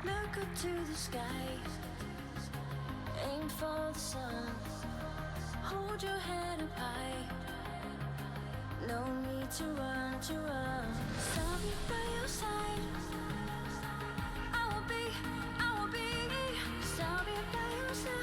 Look up to the sky, aim for the sun, hold your head up high, no need to run, I'll be by your side, I will be, I'll be by your side.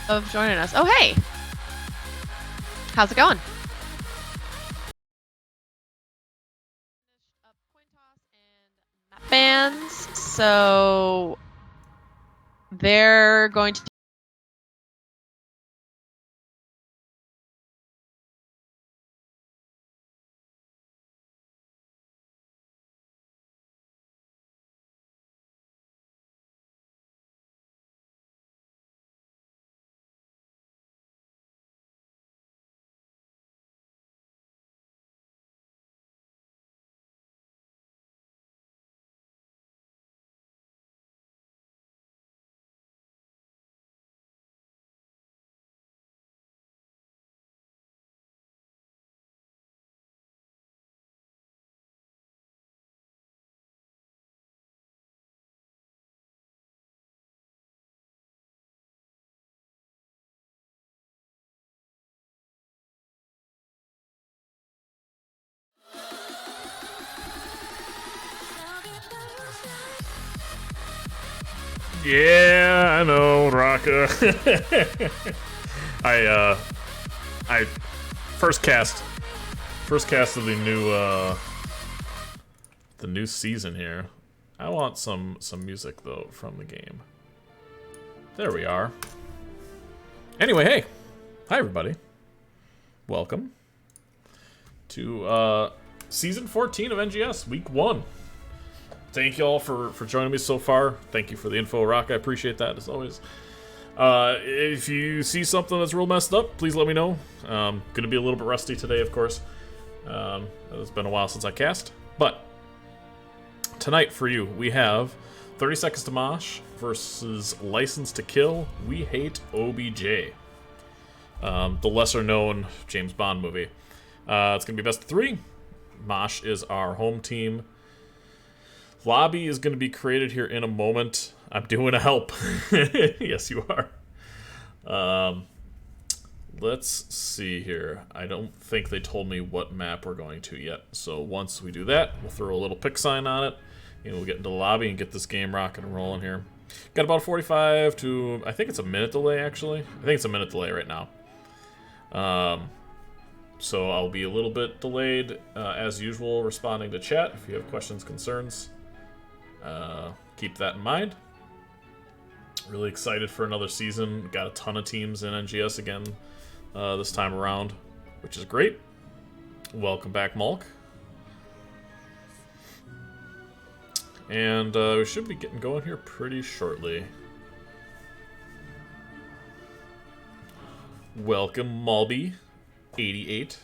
Of joining us. Oh, hey! How's it going? Bands, so they're going to Yeah, I know, Raka. I first cast of the new season here. I want some music though from the game. There we are. Anyway, hey, hi everybody. Welcome to season 14 of NGS, week 1. Thank you all for joining me so far. Thank you for the info, Rock. I appreciate that, as always. If you see something that's real messed up, please let me know. Gonna be a little bit rusty today, of course. It's been a while since I cast. But tonight for you, we have 30 Seconds to Mosh versus License to Kill. We Hate OBJ. The lesser-known James Bond movie. It's gonna be best of 3. Mosh is our home team. Lobby is going to be created here in a moment. I'm doing a help. Yes, you are. Let's see here. I don't think they told me what map we're going to yet. So once we do that, we'll throw a little pick sign on it. And we'll get into the lobby and get this game rocking and rolling here. Got about 45 to... I think it's a minute delay, actually. I think it's a minute delay right now. So I'll be a little bit delayed, as usual, responding to chat if you have questions, concerns. Keep that in mind. Really excited for another season. Got a ton of teams in NGS again this time around, which is great. Welcome back, Mulk. And we should be getting going here pretty shortly. Welcome, Malby88.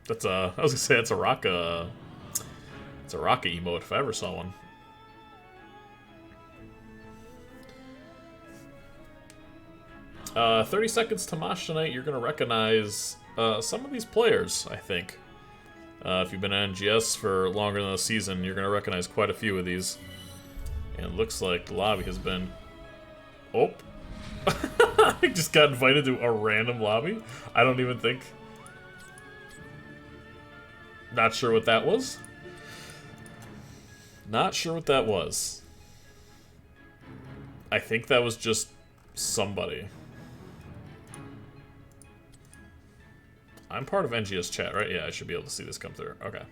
That's I was gonna say that's a Raka. It's a Raka emote if I ever saw one. Uh, 30 Seconds to Mosh tonight. You're gonna recognize some of these players, I think. If you've been in NGS for longer than a season, you're gonna recognize quite a few of these. And it looks like the lobby has been... Oh! I just got invited to a random lobby. I don't even think... Not sure what that was. Not sure what that was. I think that was just somebody. I'm part of NGS chat, right? Yeah, I should be able to see this come through. Okay.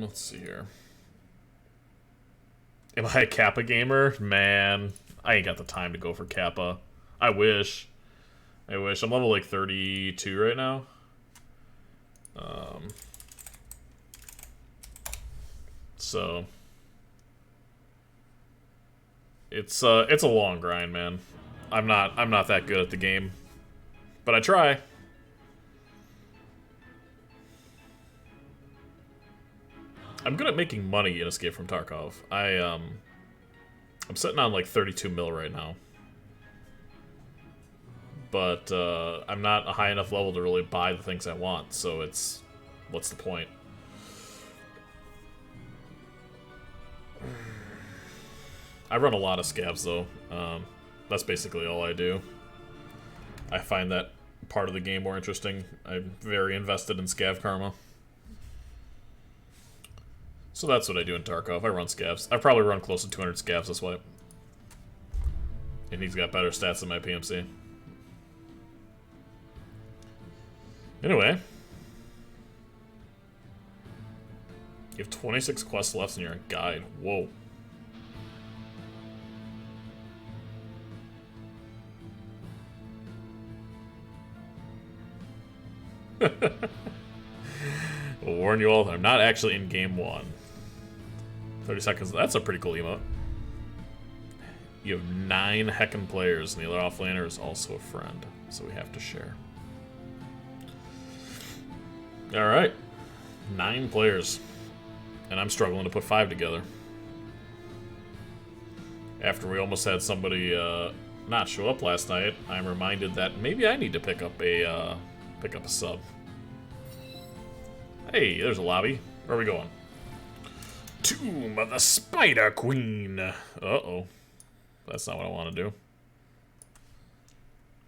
Let's see here. Am I a Kappa gamer? Man, I ain't got the time to go for Kappa. I wish. I wish. I'm level like 32 right now. So it's a long grind, man. I'm not that good at the game, but I try. I'm good at making money in Escape from Tarkov. I'm sitting on like 32 mil right now. But I'm not a high enough level to really buy the things I want, so it's... what's the point? I run a lot of scavs, though. That's basically all I do. I find that part of the game more interesting. I'm very invested in scav karma. So that's what I do in Tarkov. I run scavs. I probably run close to 200 scavs this wipe. And he's got better stats than my PMC. Anyway. You have 26 quests left in your guide. Whoa. I'll warn you all that I'm not actually in game 1. 30 seconds. That's a pretty cool emote. You have 9 heckin' players, and the other offlaner is also a friend, so we have to share. Alright. 9 players. And I'm struggling to put 5 together. After we almost had somebody not show up last night, I'm reminded that maybe I need to pick up a sub. Hey, there's a lobby. Where are we going? Tomb of the Spider Queen. Uh-oh. That's not what I want to do.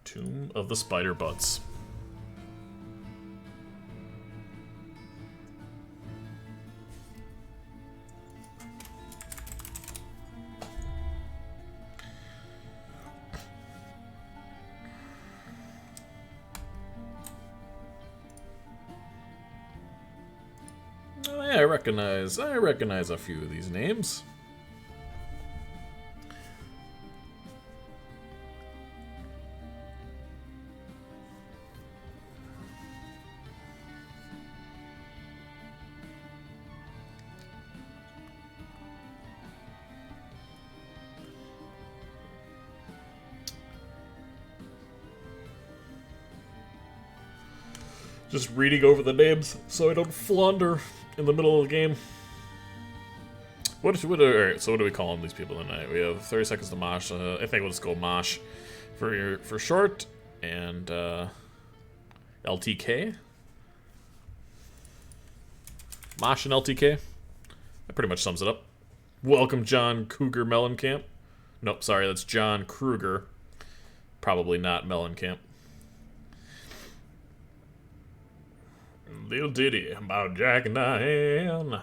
Tomb of the Spider Butts. Oh, yeah, I recognize a few of these names. Just reading over the names so I don't flounder in the middle of the game. Alright, so what do we call them, these people tonight? We have 30 seconds to Mosh. I think we'll just go Mosh for short. And LTK. Mosh and LTK. That pretty much sums it up. Welcome, John Cougar Mellencamp. Nope, sorry, that's John Kruger. Probably not Mellencamp. Little ditty about Jack and Diane.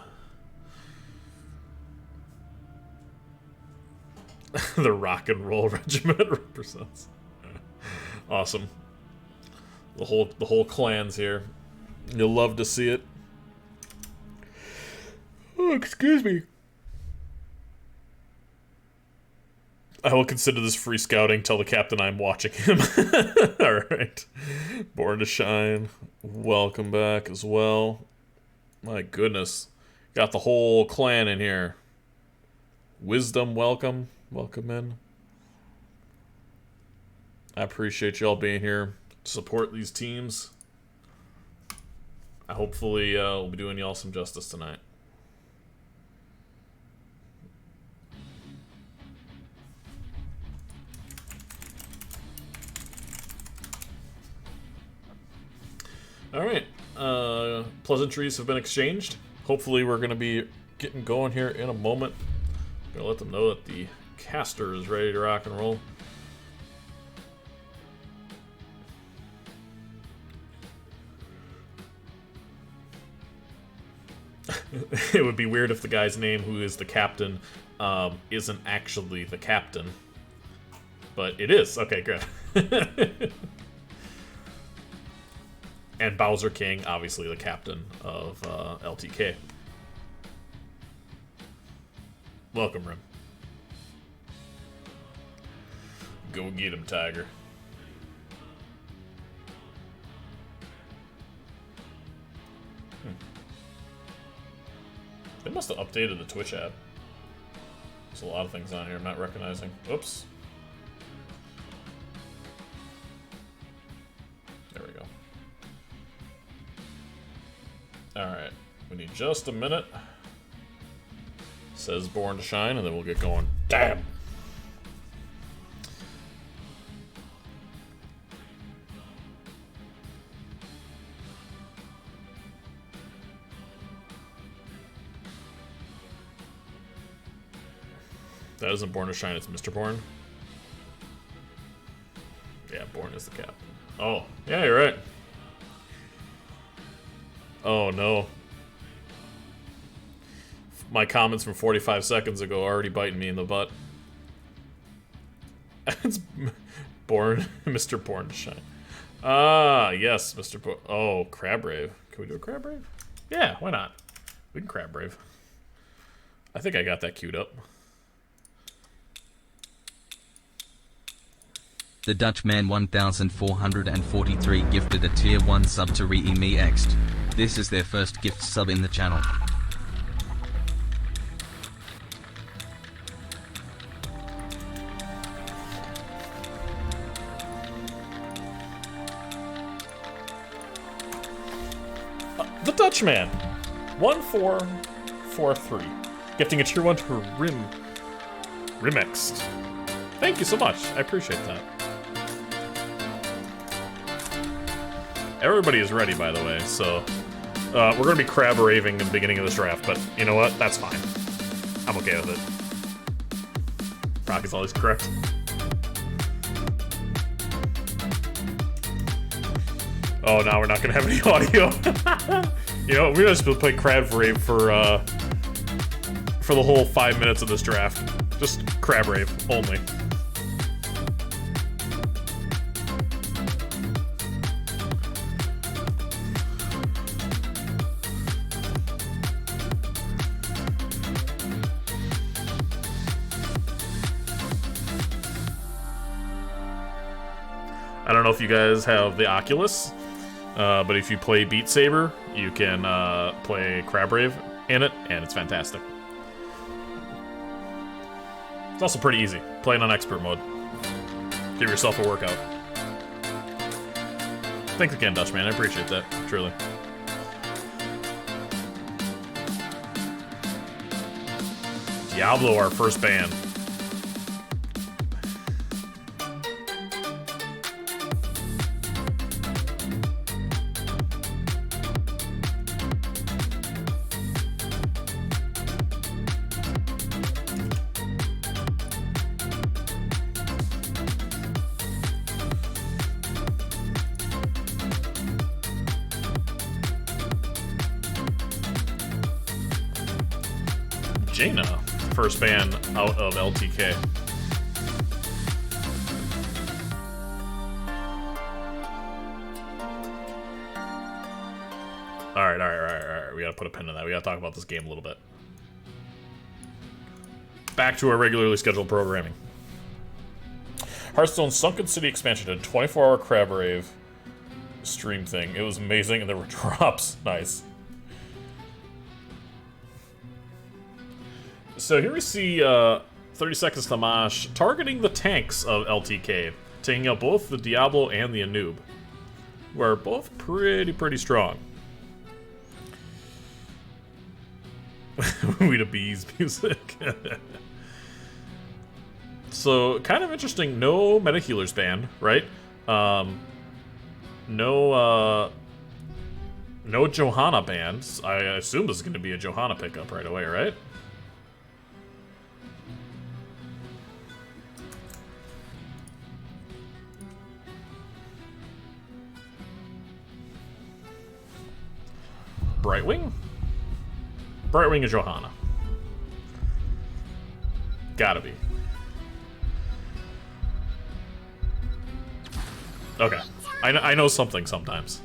The rock and roll regiment represents. Awesome. The whole clan's here. You'll love to see it. Oh, excuse me. I will consider this free scouting. Tell the captain I'm watching him. Alright. Born to Shine. Welcome back as well. My goodness. Got the whole clan in here. Wisdom, welcome. Welcome in. I appreciate y'all being here to support these teams. Hopefully we'll be doing y'all some justice tonight. Alright, pleasantries have been exchanged. Hopefully we're going to be getting going here in a moment. Gonna let them know that the caster is ready to rock and roll. it would be weird if the guy's name, who is the captain, isn't actually the captain. But it is. Okay, good. And Bowser King, obviously the captain of LTK. Welcome, Rim. Go get him, Tiger. They must have updated the Twitch app. There's a lot of things on here I'm not recognizing. Oops. There we go. Alright. We need just a minute. Says Born to Shine, and then we'll get going. Damn! That isn't Born to Shine, it's Mr. Born. Yeah, Born is the captain. Oh, yeah, you're right. Oh, no. My comments from 45 seconds ago are already biting me in the butt. It's Born, Mr. Born to Shine. Ah, yes, Mr. Born. Oh, Crab Rave. Can we do a Crab Rave? Yeah, why not? We can Crab Rave. I think I got that queued up. The Dutchman 1443 gifted a tier 1 sub to Re-Me Ext. This is their first gift sub in the channel. The Dutchman 1443 gifting a tier 1 to Rimext. Thank you so much. I appreciate that. Everybody is ready, by the way, so we're going to be crab raving in the beginning of this draft, but you know what? That's fine. I'm okay with it. Rock is always correct. Oh, now we're not going to have any audio. You know, we're just going to play crab rave for the whole 5 minutes of this draft. Just crab rave only. I don't know if you guys have the Oculus, but if you play Beat Saber, you can play Crab Rave in it, and it's fantastic. It's also pretty easy. Play it on expert mode. Give yourself a workout. Thanks again, Dutchman. I appreciate that, truly. Diablo, our first ban. Jaina, first ban out of LTK. Alright. We gotta put a pin in that. We gotta talk about this game a little bit. Back to our regularly scheduled programming. Hearthstone's Sunken City expansion did a 24-hour Crab Rave stream thing. It was amazing, and there were drops. Nice. So here we see 30 Seconds to Mosh targeting the tanks of LTK, taking out both the Diablo and the Anub, who are both pretty strong. We the Bees music. So, kind of interesting, no meta healers banned, right? No Johanna bans. I assume this is going to be a Johanna pickup right away, right? Brightwing? Brightwing and Johanna. Gotta be. Okay. I know something sometimes.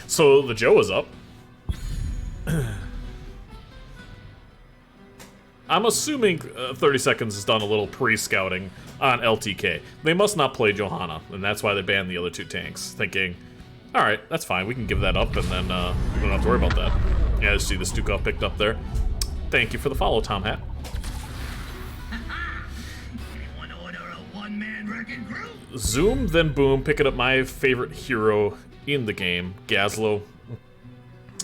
So the Joe is up. I'm assuming 30 Seconds has done a little pre-scouting on LTK. They must not play Johanna, and that's why they banned the other two tanks, thinking, alright, that's fine, we can give that up, and then we don't have to worry about that. Yeah, I see the Stukov picked up there. Thank you for the follow, Tom Hat. Zoom, then boom, picking up my favorite hero in the game, Gazlo.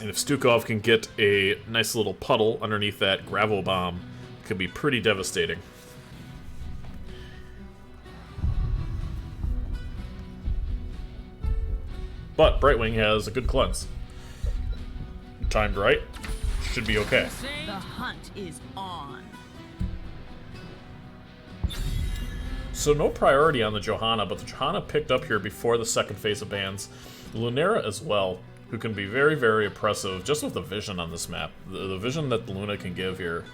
And if Stukov can get a nice little puddle underneath that gravel bomb, it could be pretty devastating. But Brightwing has a good cleanse. Timed right, should be okay. The hunt is on. So no priority on the Johanna, but the Johanna picked up here before the second phase of bans. Lunera as well, who can be very, very oppressive just with the vision on this map. The vision that Luna can give here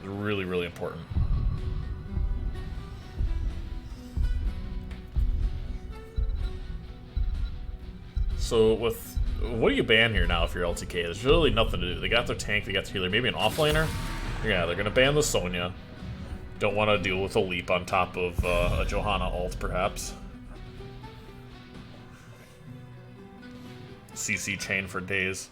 is really, really important. So with... what do you ban here now if you're LTK? There's really nothing to do. They got their tank, they got the healer, maybe an offlaner? Yeah, they're gonna ban the Sonya. Don't want to deal with a leap on top of a Johanna ult, perhaps. CC chain for days.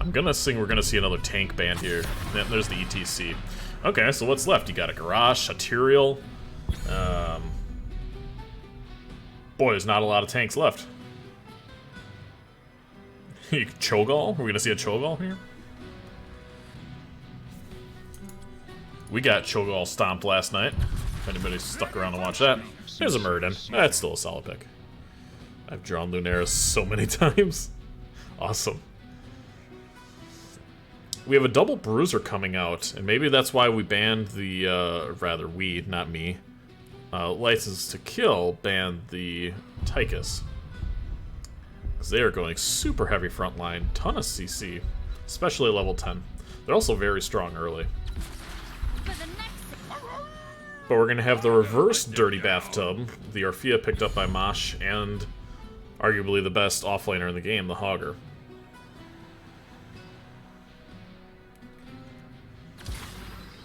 I'm guessing we're gonna see another tank band here. Then there's the ETC. Okay, so what's left? You got a Garage, a Tyrael. Boy, there's not a lot of tanks left. Cho'Gall? Are we gonna see a Cho'Gall here? We got Cho'Gall stomped last night. If anybody's stuck around to watch that. There's a Muradin. That's still a solid pick. I've drawn Lunera so many times. Awesome. We have a double Bruiser coming out, and maybe that's why we banned the, rather we, not me, License to Kill banned the Tychus. Because they are going super heavy frontline, ton of CC, especially level 10. They're also very strong early. But we're going to have the reverse Dirty Bathtub, the Orphea picked up by Mosh, and arguably the best offlaner in the game, the Hogger.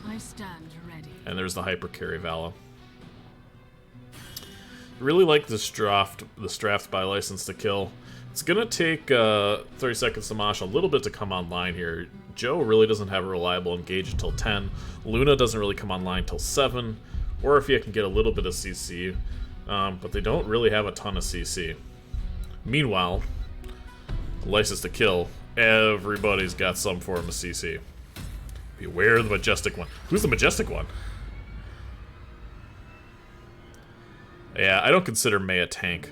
I stand ready. And there's the Hyper Carry Vala. Really like this draft by License to Kill. It's gonna take 30 Seconds to Mosh a little bit to come online here. Joe really doesn't have a reliable engage until 10. Luna doesn't really come online until 7. Or if you can get a little bit of CC. But they don't really have a ton of CC. Meanwhile, License to Kill, everybody's got some form of CC. Beware the Majestic one. Who's the Majestic one? Yeah, I don't consider May a tank.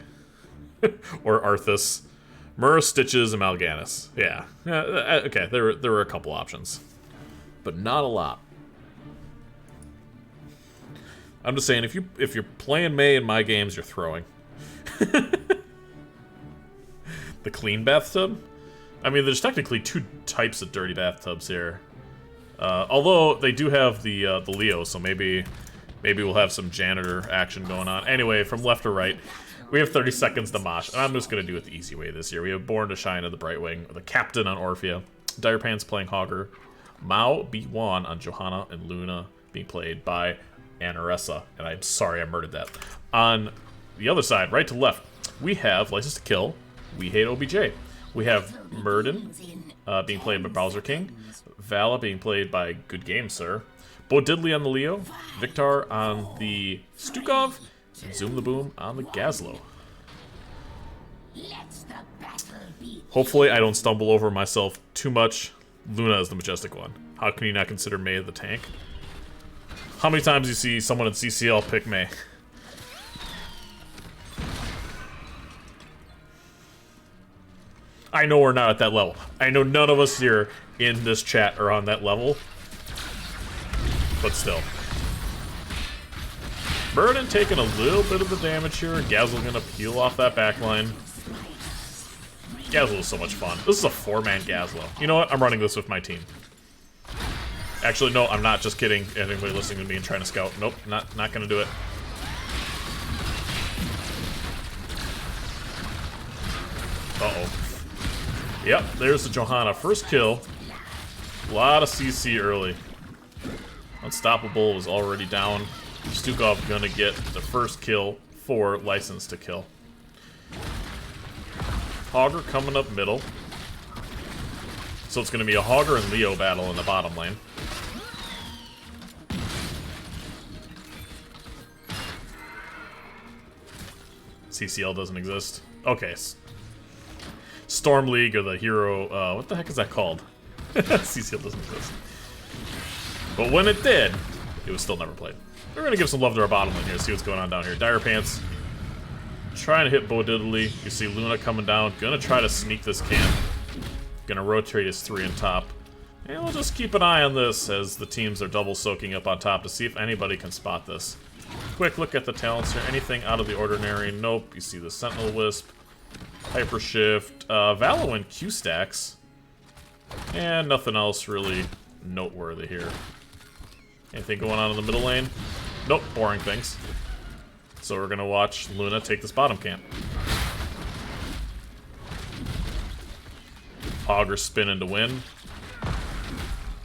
Or Arthas. Murrah, Stitches, and Mal'Ganis. Yeah. Okay, there were a couple options. But not a lot. I'm just saying, if you're playing May in my games, you're throwing. The Clean Bathtub? I mean, there's technically two types of Dirty Bathtubs here. Although they do have the Leo, so maybe we'll have some janitor action going on. Anyway, from left to right, we have 30 Seconds to Mosh, and I'm just going to do it the easy way this year. We have Born to Shine of the Brightwing, the Captain on Orphea, Dire Pants playing Hogger, Mao B1 on Johanna, and Luna being played by Anaressa. And I'm sorry I murdered that. On the other side, right to left, we have License to Kill, We Hate OBJ. We have Muradin being played by Bowser King, Vala being played by Good Game Sir, Bo Diddley on the Leo, Victor on the Stukov, and Zoom the Boom on the Gazlo. Hopefully I don't stumble over myself too much. Luna is the Majestic one. How can you not consider May the tank? How many times do you see someone in CCL pick May? I know we're not at that level. I know none of us here in this chat are on that level. But still. Burden taking a little bit of the damage here. Gazzle gonna peel off that backline. Gazzle is so much fun. This is a 4-man Gazzle. You know what? I'm running this with my team. Actually, no, I'm not. Just kidding. Anybody listening to me and trying to scout. Nope, not gonna do it. Uh-oh. Yep, there's the Johanna. First kill. A lot of CC early. Unstoppable was already down. Stukov gonna get the first kill for License to Kill. Hogger coming up middle. So it's gonna be a Hogger and Leo battle in the bottom lane. CCL doesn't exist. Okay. Storm League or the hero, what the heck is that called? CCL doesn't exist. But when it did, it was still never played. We're gonna give some love to our bottom lane here, see what's going on down here. Dire Pants trying to hit Bo Diddley. You see Luna coming down, gonna try to sneak this camp. Gonna rotate his 3 in top. And we'll just keep an eye on this as the teams are double soaking up on top to see if anybody can spot this. Quick look at the talents here. Anything out of the ordinary? Nope. You see the Sentinel Wisp, Hyper Shift, Valo and Q stacks, and nothing else really noteworthy here. Anything going on in the middle lane? Nope. Boring things. So we're gonna watch Luna take this bottom camp. Hogger spinning to win.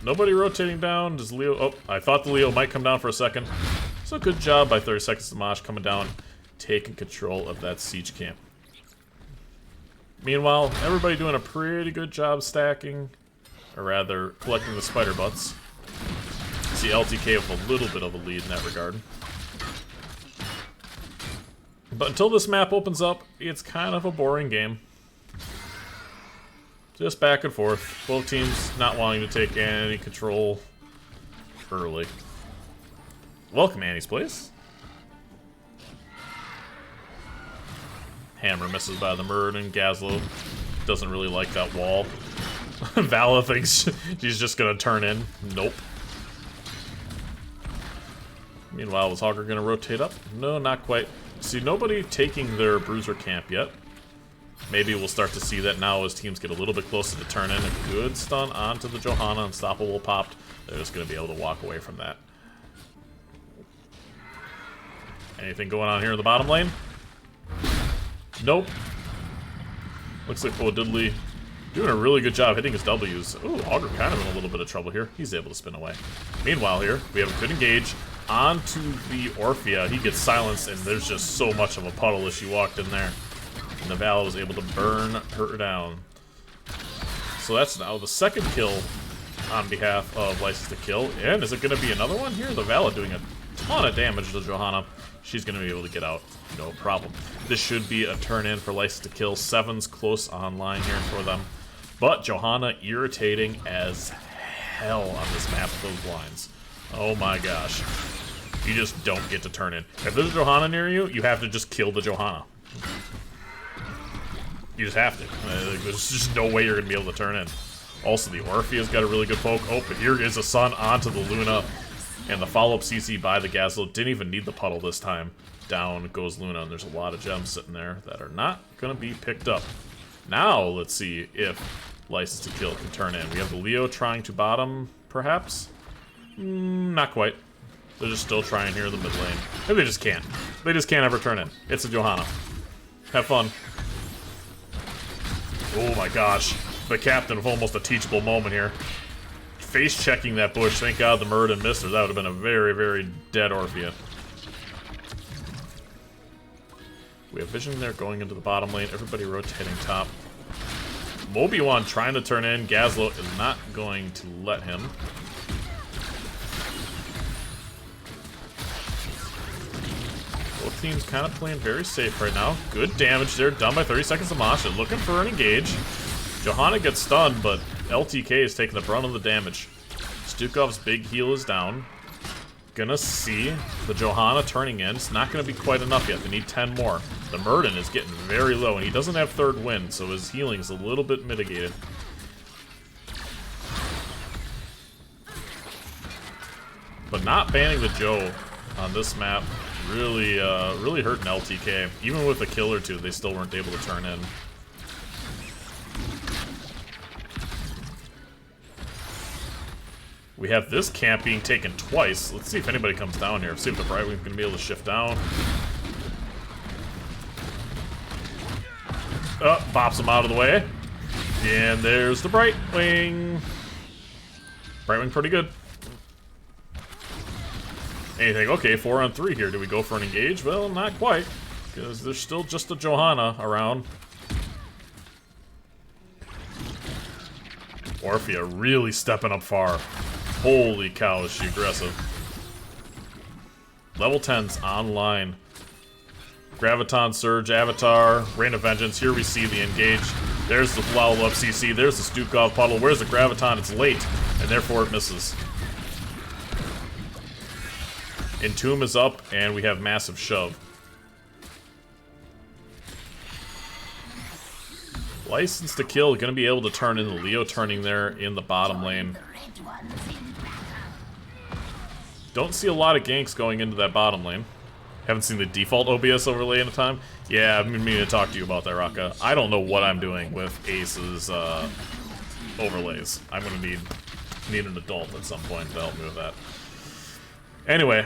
Nobody rotating down. Does Leo... Oh, I thought the Leo might come down for a second. So good job by 30 Seconds to Mosh coming down, taking control of that siege camp. Meanwhile, everybody doing a pretty good job stacking, or rather, collecting the spider butts. See LTK with a little bit of a lead in that regard. But until this map opens up, it's kind of a boring game. Just back and forth. Both teams not wanting to take any control early. Welcome, Annie's Place. Hammer misses by the Murden. Gazlo doesn't really like that wall. Vala thinks she's just gonna turn in. Nope. Meanwhile, was Hogger gonna rotate up? No, not quite. See, nobody taking their Bruiser camp yet. Maybe we'll start to see that now as teams get a little bit closer to turn in. A good stun onto the Johanna. Unstoppable popped. They're just going to be able to walk away from that. Anything going on here in the bottom lane? Nope. Looks like Bo Diddley doing a really good job hitting his W's. Ooh, Augur kind of in a little bit of trouble here. He's able to spin away. Meanwhile here, we have a good engage onto the Orphea. He gets silenced, and there's just so much of a puddle as she walked in there. And the Vala was able to burn her down. So that's now the second kill on behalf of License to Kill. And is it going to be another one here? The Vala doing a ton of damage to Johanna. She's going to be able to get out. No problem. This should be a turn in for License to Kill. 7's close online here for them. But Johanna irritating as hell on this map with those blinds. Oh my gosh. You just don't get to turn in. If there's a Johanna near you, you have to just kill the Johanna. You just have to. There's just no way you're going to be able to turn in. Also, the Orphea's got a really good poke. Oh, but here is the Sun onto the Luna. And the follow-up CC by the Gazlo. Didn't even need the puddle this time. Down goes Luna, and there's a lot of gems sitting there that are not going to be picked up. Now, let's see if License to Kill can turn in. We have the Leo trying to bottom, perhaps? Not quite. They're just still trying here in the mid lane. Maybe they just can't. They just can't ever turn in. It's a Johanna. Have fun. Oh my gosh. The captain of almost a teachable moment here. Face checking that bush. Thank God the Murden missed her. That would have been a very, very dead Orphea. We have vision there going into the bottom lane. Everybody rotating top. Mobiwan trying to turn in. Gazlo is not going to let him. Both teams kind of playing very safe right now. Good damage there, done by 30 Seconds of Mosh. Looking for an engage. Johanna gets stunned, but LTK is taking the brunt of the damage. Stukov's big heal is down. Gonna see the Johanna turning in. It's not gonna be quite enough yet. They need 10 more. The Murden is getting very low, and he doesn't have third wind, so his healing is a little bit mitigated. But not banning the Joe on this map really, really hurt an LTK. Even with a kill or two, they still weren't able to turn in. We have this camp being taken twice. Let's see if anybody comes down here. See if the Brightwing's gonna be able to shift down. Oh, bops him out of the way. And there's the Brightwing. Brightwing pretty good. Anything? Okay, 4 on 3 here. Do we go for an engage? Well, not quite, because there's still just a Johanna around. Orphea really stepping up far. Holy cow, is she aggressive. Level 10's online. Graviton, Surge, Avatar, Rain of Vengeance. Here we see the engage. There's the level up CC. There's the Stukov puddle. Where's the Graviton? It's late, and therefore it misses. Entomb is up, and we have Massive Shove. License to Kill, gonna be able to turn in the Leo turning there in the bottom lane. Don't see a lot of ganks going into that bottom lane. Haven't seen the default OBS overlay in a time. Yeah, I've been meaning to talk to you about that, Raka. I don't know what I'm doing with Ace's overlays. I'm gonna need an adult at some point to help me with that. Anyway,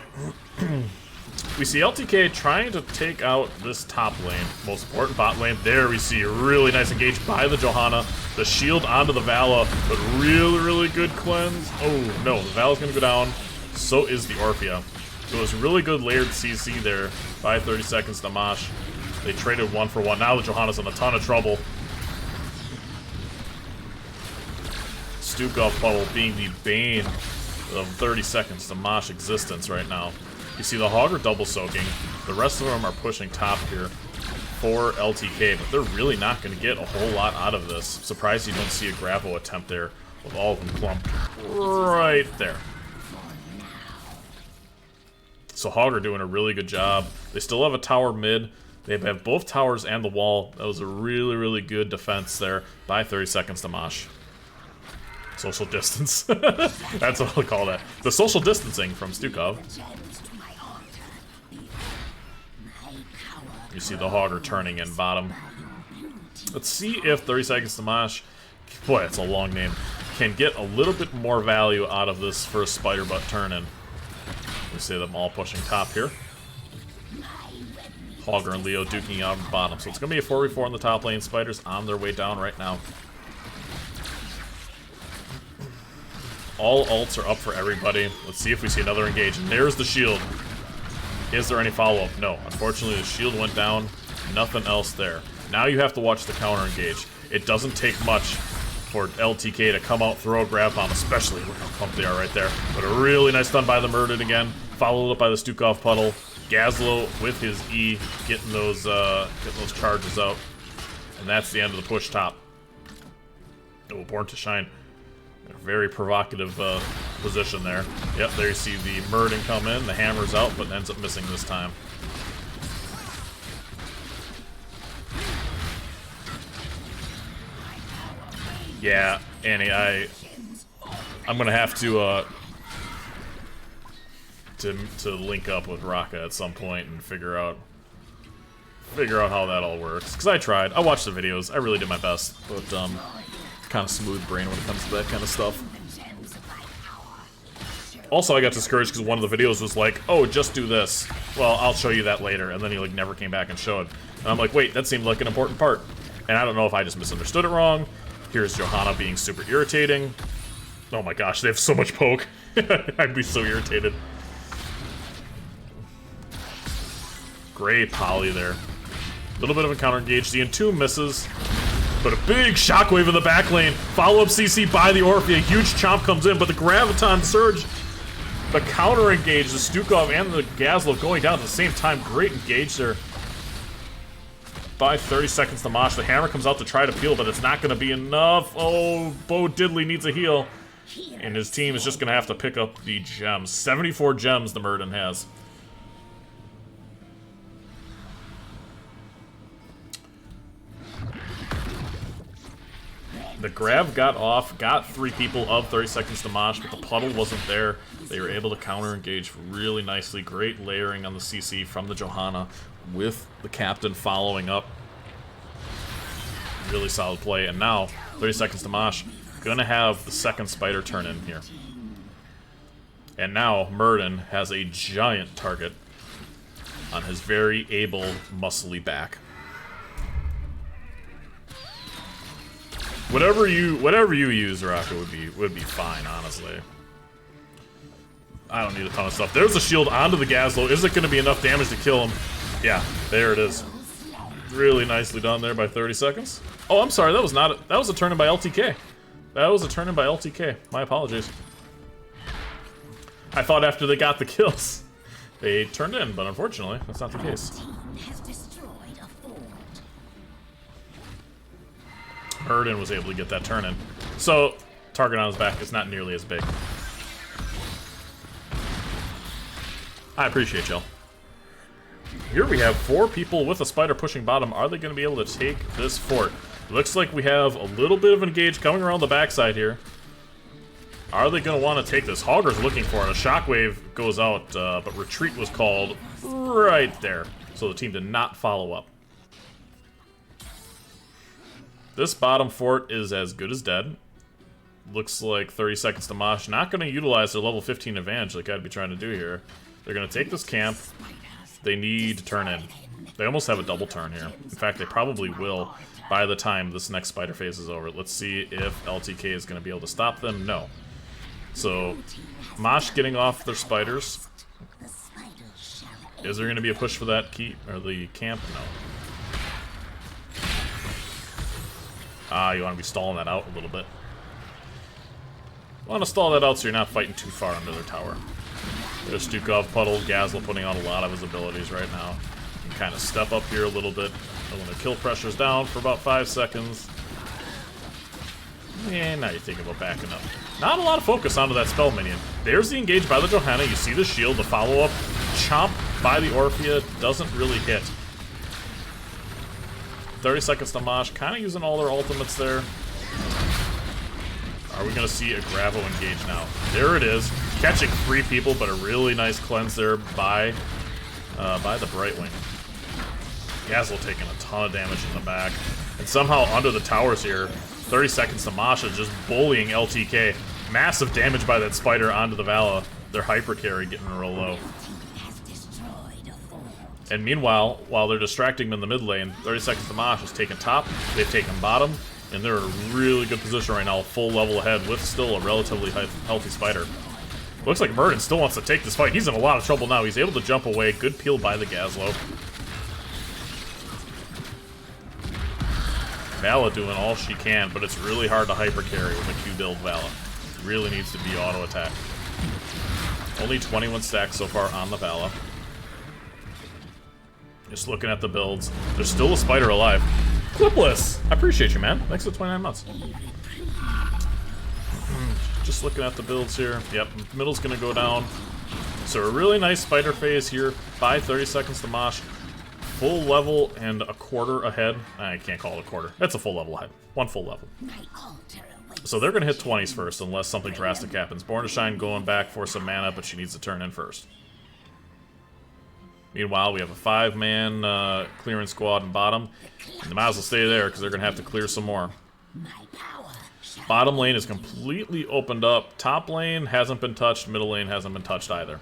we see LTK trying to take out this top lane, most important bot lane. There we see a really nice engage by the Johanna. The shield onto the Vala, but really, really good cleanse. Oh no, the Vala's gonna go down. So is the Orphea. So it was really good layered CC there by 30 seconds to Mosh. They traded 1 for 1. Now the Johanna's in a ton of trouble. Stukov puddle being the bane of 30 seconds to Mosh existence right now. You see the Hog are double soaking. The rest of them are pushing top here for LTK, but they're really not going to get a whole lot out of this. Surprised you don't see a Gravo attempt there with all of them clumped right there. So Hog are doing a really good job. They still have a tower mid. They have both towers and the wall. That was a really, really good defense there by 30 seconds to Mosh. Social distance. That's what I'll call that. The social distancing from Stukov. You see the Hogger turning in bottom. Let's see if 30 seconds to Mosh, boy, it's a long name, can get a little bit more value out of this first spider butt turn in. We see them all pushing top here. Hogger and Leo duking out on the bottom. So it's going to be a 4v4 on the top lane. Spiders on their way down right now. All ults are up for everybody. Let's see if we see another engage. And there's the shield. Is there any follow-up? No. Unfortunately, the shield went down. Nothing else there. Now you have to watch the counter engage. It doesn't take much for LTK to come out, throw a grab bomb, especially. Look how pumped they are right there. But a really nice stun by the Murdered again. Followed up by the Stukov puddle. Gazlo with his E, getting those charges out. And that's the end of the push top. Oh, Born to Shine. A very provocative position there. Yep, there you see the Murden come in. The hammer's out, but ends up missing this time. Yeah, Annie, I'm gonna have to link up with Raka at some point and figure out how that all works. Because I tried. I watched the videos. I really did my best, but kind of smooth brain when it comes to that kind of stuff. Also, I got discouraged because one of the videos was like, "Oh, just do this." Well, I'll show you that later, and then he like never came back and showed. And I'm like, "Wait, that seemed like an important part." And I don't know if I just misunderstood it wrong. Here's Johanna being super irritating. Oh my gosh, they have so much poke. I'd be so irritated. Great poly there. A little bit of a counter engage. The Entomb misses. But a big shockwave in the back lane. Follow-up CC by the Orphea. A huge chomp comes in, but the Graviton Surge. The counter engage, the Stukov and the Gazlo going down at the same time. Great engage there. By 30 seconds to Mosh. The hammer comes out to try to peel, but it's not going to be enough. Oh, Bo Diddley needs a heal. And his team is just going to have to pick up the gems. 74 gems the Murden has. The grab got off, got 3 people of 30 seconds to Mosh, but the puddle wasn't there. They were able to counter-engage really nicely. Great layering on the CC from the Johanna with the captain following up. Really solid play. And now, 30 seconds to Mosh, gonna have the second spider turn in here. And now, Murden has a giant target on his very able, muscly back. Whatever you use, Raka, would be fine, honestly. I don't need a ton of stuff. There's a shield onto the Gazlo. Is it going to be enough damage to kill him? Yeah, there it is. Really nicely done there by 30 seconds. Oh, I'm sorry, that was not that was a turn in by LTK. That was a turn in by LTK. My apologies. I thought after they got the kills, they turned in, but unfortunately, that's not the case. Erden was able to get that turn in. So, target on his back is not nearly as big. I appreciate y'all. Here we have 4 people with a spider pushing bottom. Are they going to be able to take this fort? Looks like we have a little bit of engage coming around the backside here. Are they going to want to take this? Hogger's looking for it. A shockwave goes out, but retreat was called right there. So the team did not follow up. This bottom fort is as good as dead. Looks like 30 seconds to Mosh. Not going to utilize their level 15 advantage like I'd be trying to do here. They're going to take this camp. They need to turn in. They almost have a double turn here. In fact, they probably will by the time this next spider phase is over. Let's see if LTK is going to be able to stop them. No. So, Mosh getting off their spiders. Is there going to be a push for that key or the camp? No. You want to be stalling that out a little bit. Want to stall that out so you're not fighting too far under their tower. There's Stukov, Puddle, Gazla putting on a lot of his abilities right now. You can kind of step up here a little bit. And when the kill pressure's down for about 5 seconds. And now you're thinking about backing up. Not a lot of focus onto that spell minion. There's the engage by the Johanna. You see the shield, the follow-up. Chomp by the Orphea doesn't really hit. 30 seconds to Mosh, kind of using all their ultimates there. Are we going to see a Gravo engage now? There it is. Catching 3 people, but a really nice cleanse there by the Brightwing. Gazlo taking a ton of damage in the back. And somehow under the towers here, 30 seconds to Masha just bullying LTK. Massive damage by that spider onto the Vala. Their hyper carry getting real low. And meanwhile, while they're distracting them in the mid lane, 30 seconds to Mosh is taking top, they've taken bottom, and they're in a really good position right now, full level ahead with still a relatively healthy spider. Looks like Murden still wants to take this fight. He's in a lot of trouble now. He's able to jump away. Good peel by the Gazlo. Vala doing all she can, but it's really hard to hyper carry with a Q build Vala. Really needs to be auto attack. Only 21 stacks so far on the Vala. Just looking at the builds. There's still a spider alive. Clipless! I appreciate you, man. Thanks for 29 months. Just looking at the builds here. Yep, middle's gonna go down. So a really nice spider phase here by 30 seconds to Mosh. Full level and a quarter ahead. I can't call it a quarter. That's a full level ahead. 1 full level. So they're gonna hit 20s first unless something drastic happens. Born to Shine going back for some mana, but she needs to turn in first. Meanwhile, we have a 5-man clearance squad in bottom. And they might as well stay there because they're going to have to clear some more. Bottom lane is completely opened up. Top lane hasn't been touched. Middle lane hasn't been touched either.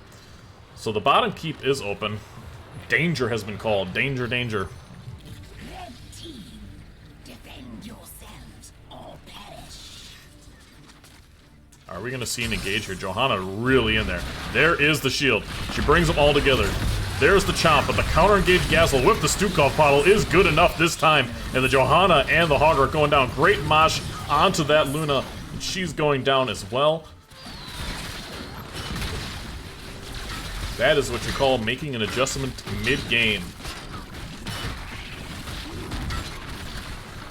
So the bottom keep is open. Danger has been called. Danger, danger. Red team, defend yourselves or perish. Are we going to see an engage here? Johanna really in there. There is the shield. She brings them all together. There's the chomp, but the counter-engage Gazle with the Stukov Puddle is good enough this time. And the Johanna and the Hogger are going down. Great Mosh onto that Luna. And she's going down as well. That is what you call making an adjustment mid-game.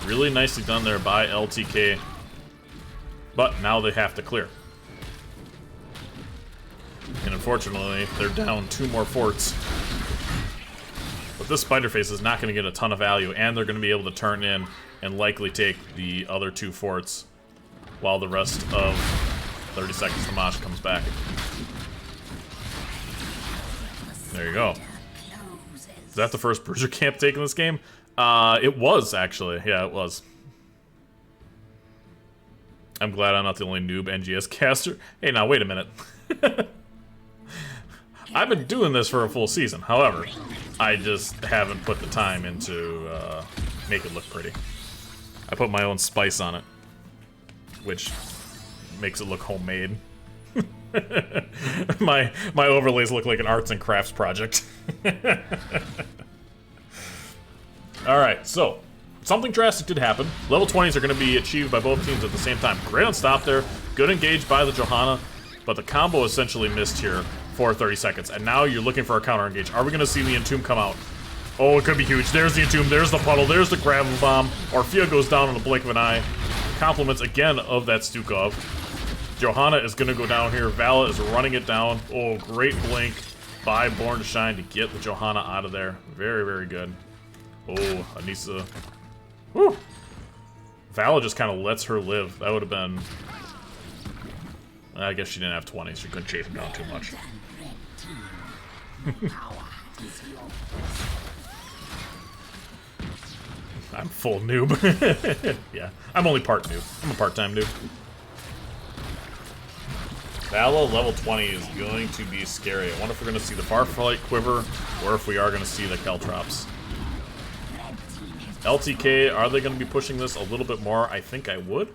Really nicely done there by LTK. But now they have to clear. And unfortunately, they're down 2 more forts. But this spider face is not going to get a ton of value, and they're going to be able to turn in and likely take the other 2 forts while the rest of 30 seconds to Mosh comes back. There you go. Is that the first Bruiser camp take in this game? It was, actually. Yeah, it was. I'm glad I'm not the only noob NGS caster. Hey, now, wait a minute. I've been doing this for a full season. However, I just haven't put the time into make it look pretty. I put my own spice on it, which makes it look homemade. my overlays look like an arts and crafts project. Alright, so something drastic did happen. Level 20s are going to be achieved by both teams at the same time. Great on stop there. Good engage by the Johanna, but the combo essentially missed here for 30 seconds. And now you're looking for a counter engage. Are we going to see the Entomb come out? Oh, it could be huge. There's the Entomb, there's the puddle, there's the gravel bomb. Orphea goes down in a blink of an eye. Compliments again of that Stukov. Johanna is going to go down here. Vala is running it down. Oh, great blink by Born to Shine to get the Johanna out of there. Very, very good. Oh, Anissa. Whew. Vala just kind of lets her live. That would have been... I guess she didn't have 20, so she couldn't chase him down too much. I'm full noob. Yeah, I'm only part noob. I'm a part-time noob. Vala level 20 is going to be scary. I wonder if we're going to see the Farflight Quiver, or if we are going to see the Caltrops. LTK, are they going to be pushing this a little bit more? I think I would.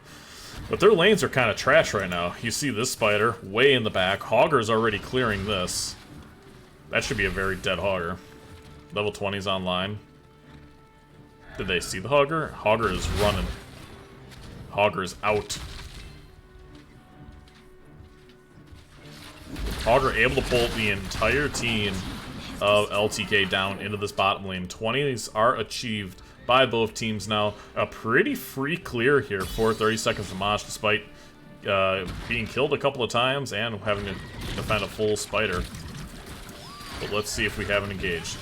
But their lanes are kind of trash right now. You see this spider way in the back. Hogger's already clearing this. That should be a very dead Hogger. Level 20's online. Did they see the Hogger? Hogger is running. Hogger is out. Hogger able to pull the entire team of LTK down into this bottom lane. 20s are achieved by both teams now. A pretty free clear here for 30 seconds to Mosh, despite being killed a couple of times and having to defend a full spider. But let's see if we have an engage.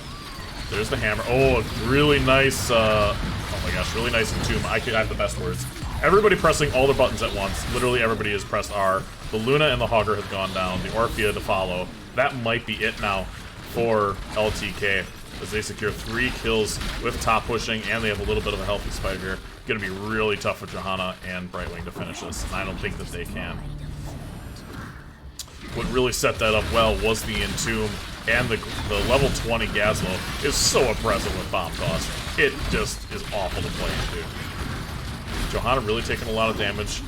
There's the hammer. Oh, a really nice, oh my gosh, really nice Entomb. I have the best words. Everybody pressing all the buttons at once. Literally everybody has pressed R. The Luna and the Hogger have gone down. The Orphea to follow. That might be it now for LTK, as they secure 3 kills with top pushing, and they have a little bit of a healthy spider here. Going to be really tough for Johanna and Brightwing to finish this, and I don't think that they can. What really set that up well was the Entomb, and the level 20 Gazlo is so oppressive with Bomb Toss. It just is awful to play into. Johanna really taking a lot of damage.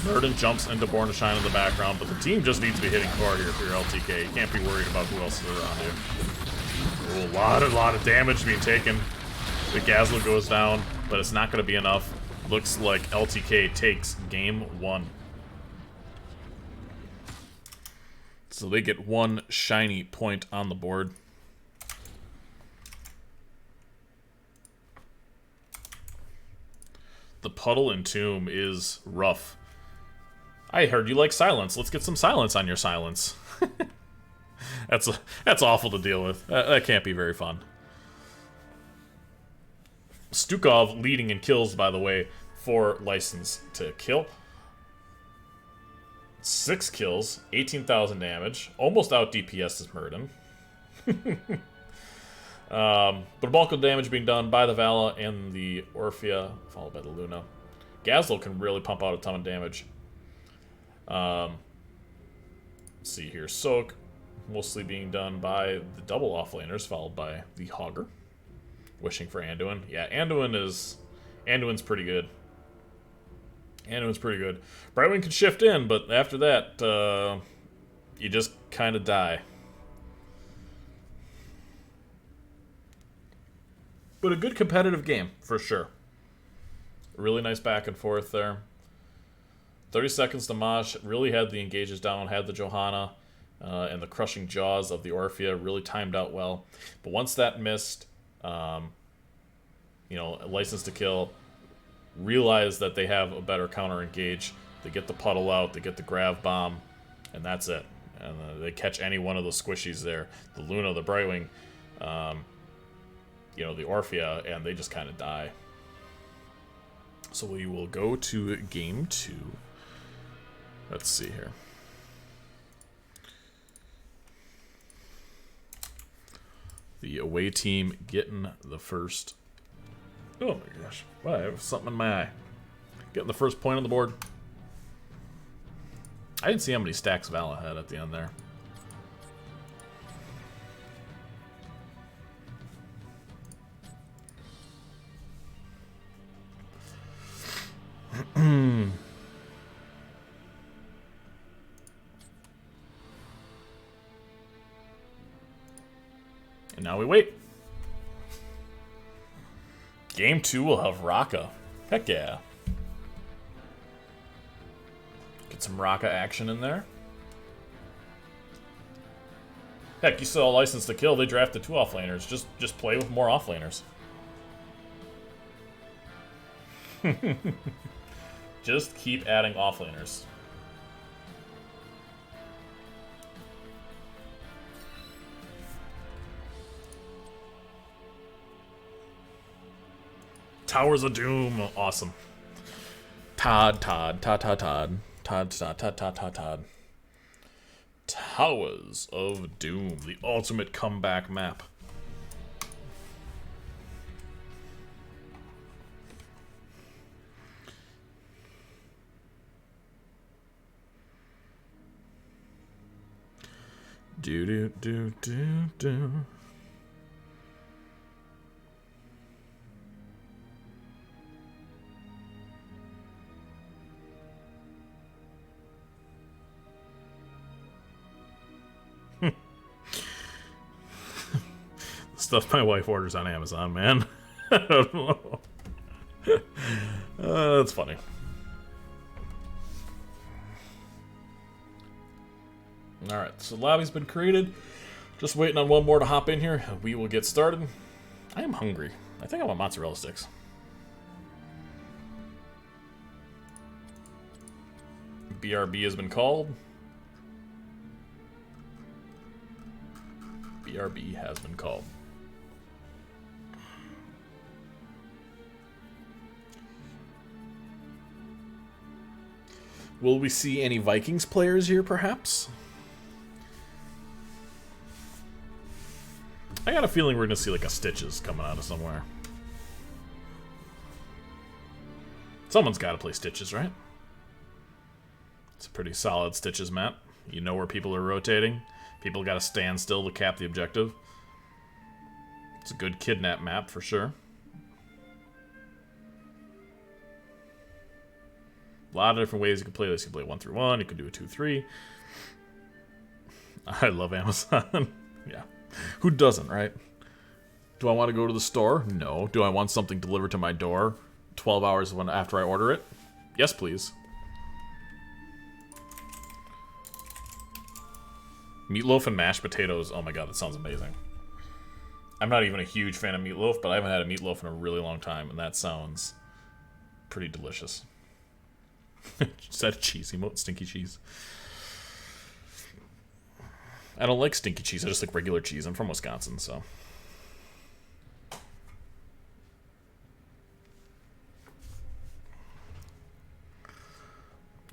Murden jumps into Born to Shine in the background, but the team just needs to be hitting core here for your LTK. You can't be worried about who else is around you. Oh, a lot of damage being taken. The Gazlo goes down, but it's not going to be enough. Looks like LTK takes game 1. So they get 1 shiny point on the board. The Puddle Entomb is rough. I heard you like silence. Let's get some silence on your silence. That's awful to deal with. That can't be very fun. Stukov leading in kills, by the way, for License to Kill. 6 kills, 18,000 damage. Almost out DPS is Murden. But a bulk of damage being done by the Vala and the Orphea, followed by the Luna. Gazlo can really pump out a ton of damage. Let's see here. Soak, mostly being done by the double offlaners, followed by the Hogger. Wishing for Anduin. Yeah, Anduin's pretty good. Anduin's pretty good. Brightwing can shift in, but after that, you just kind of die. But a good competitive game, for sure. Really nice back and forth there. 30 seconds to Mosh. Really had the engages down, had the Johanna, and the crushing jaws of the Orphea really timed out well. But once that missed, License to Kill, realize that they have a better counter engage. They get the puddle out, they get the grav bomb, and that's it. And they catch any one of the squishies there. The Luna, the Brightwing, the Orphea, and they just kind of die. So we will go to game 2. Let's see here. The away team getting the first... Oh my gosh. Wow, I have something in my eye. Getting the first point on the board. I didn't see how many stacks Val had at the end there. And now we wait. Game 2 will have Raka. Heck yeah. Get some Raka action in there. Heck, you saw License to Kill. They drafted 2 offlaners. Just play with more offlaners. Just keep adding offlaners. Towers of Doom, awesome. Todd. Towers of Doom, the ultimate comeback map. Do. Stuff my wife orders on Amazon, man. I don't know. That's funny. Alright, so the lobby's been created. Just waiting on one more to hop in here. We will get started. I am hungry. I think I want mozzarella sticks. BRB has been called. BRB has been called. Will we see any Vikings players here, perhaps? I got a feeling we're going to see like a Stitches coming out of somewhere. Someone's got to play Stitches, right? It's a pretty solid Stitches map. You know where people are rotating. People got to stand still to cap the objective. It's a good kidnap map for sure. A lot of different ways you can play this. You can play 1-1. You can do a 2-3. I love Amazon. Yeah. Who doesn't, right? Do I want to go to the store? No. Do I want something delivered to my door 12 hours after I order it? Yes, please. Meatloaf and mashed potatoes. Oh my god, that sounds amazing. I'm not even a huge fan of meatloaf, but I haven't had a meatloaf in a really long time, and that sounds pretty delicious. Is that a cheese emote? Stinky cheese. I don't like stinky cheese. I just like regular cheese. I'm from Wisconsin, so.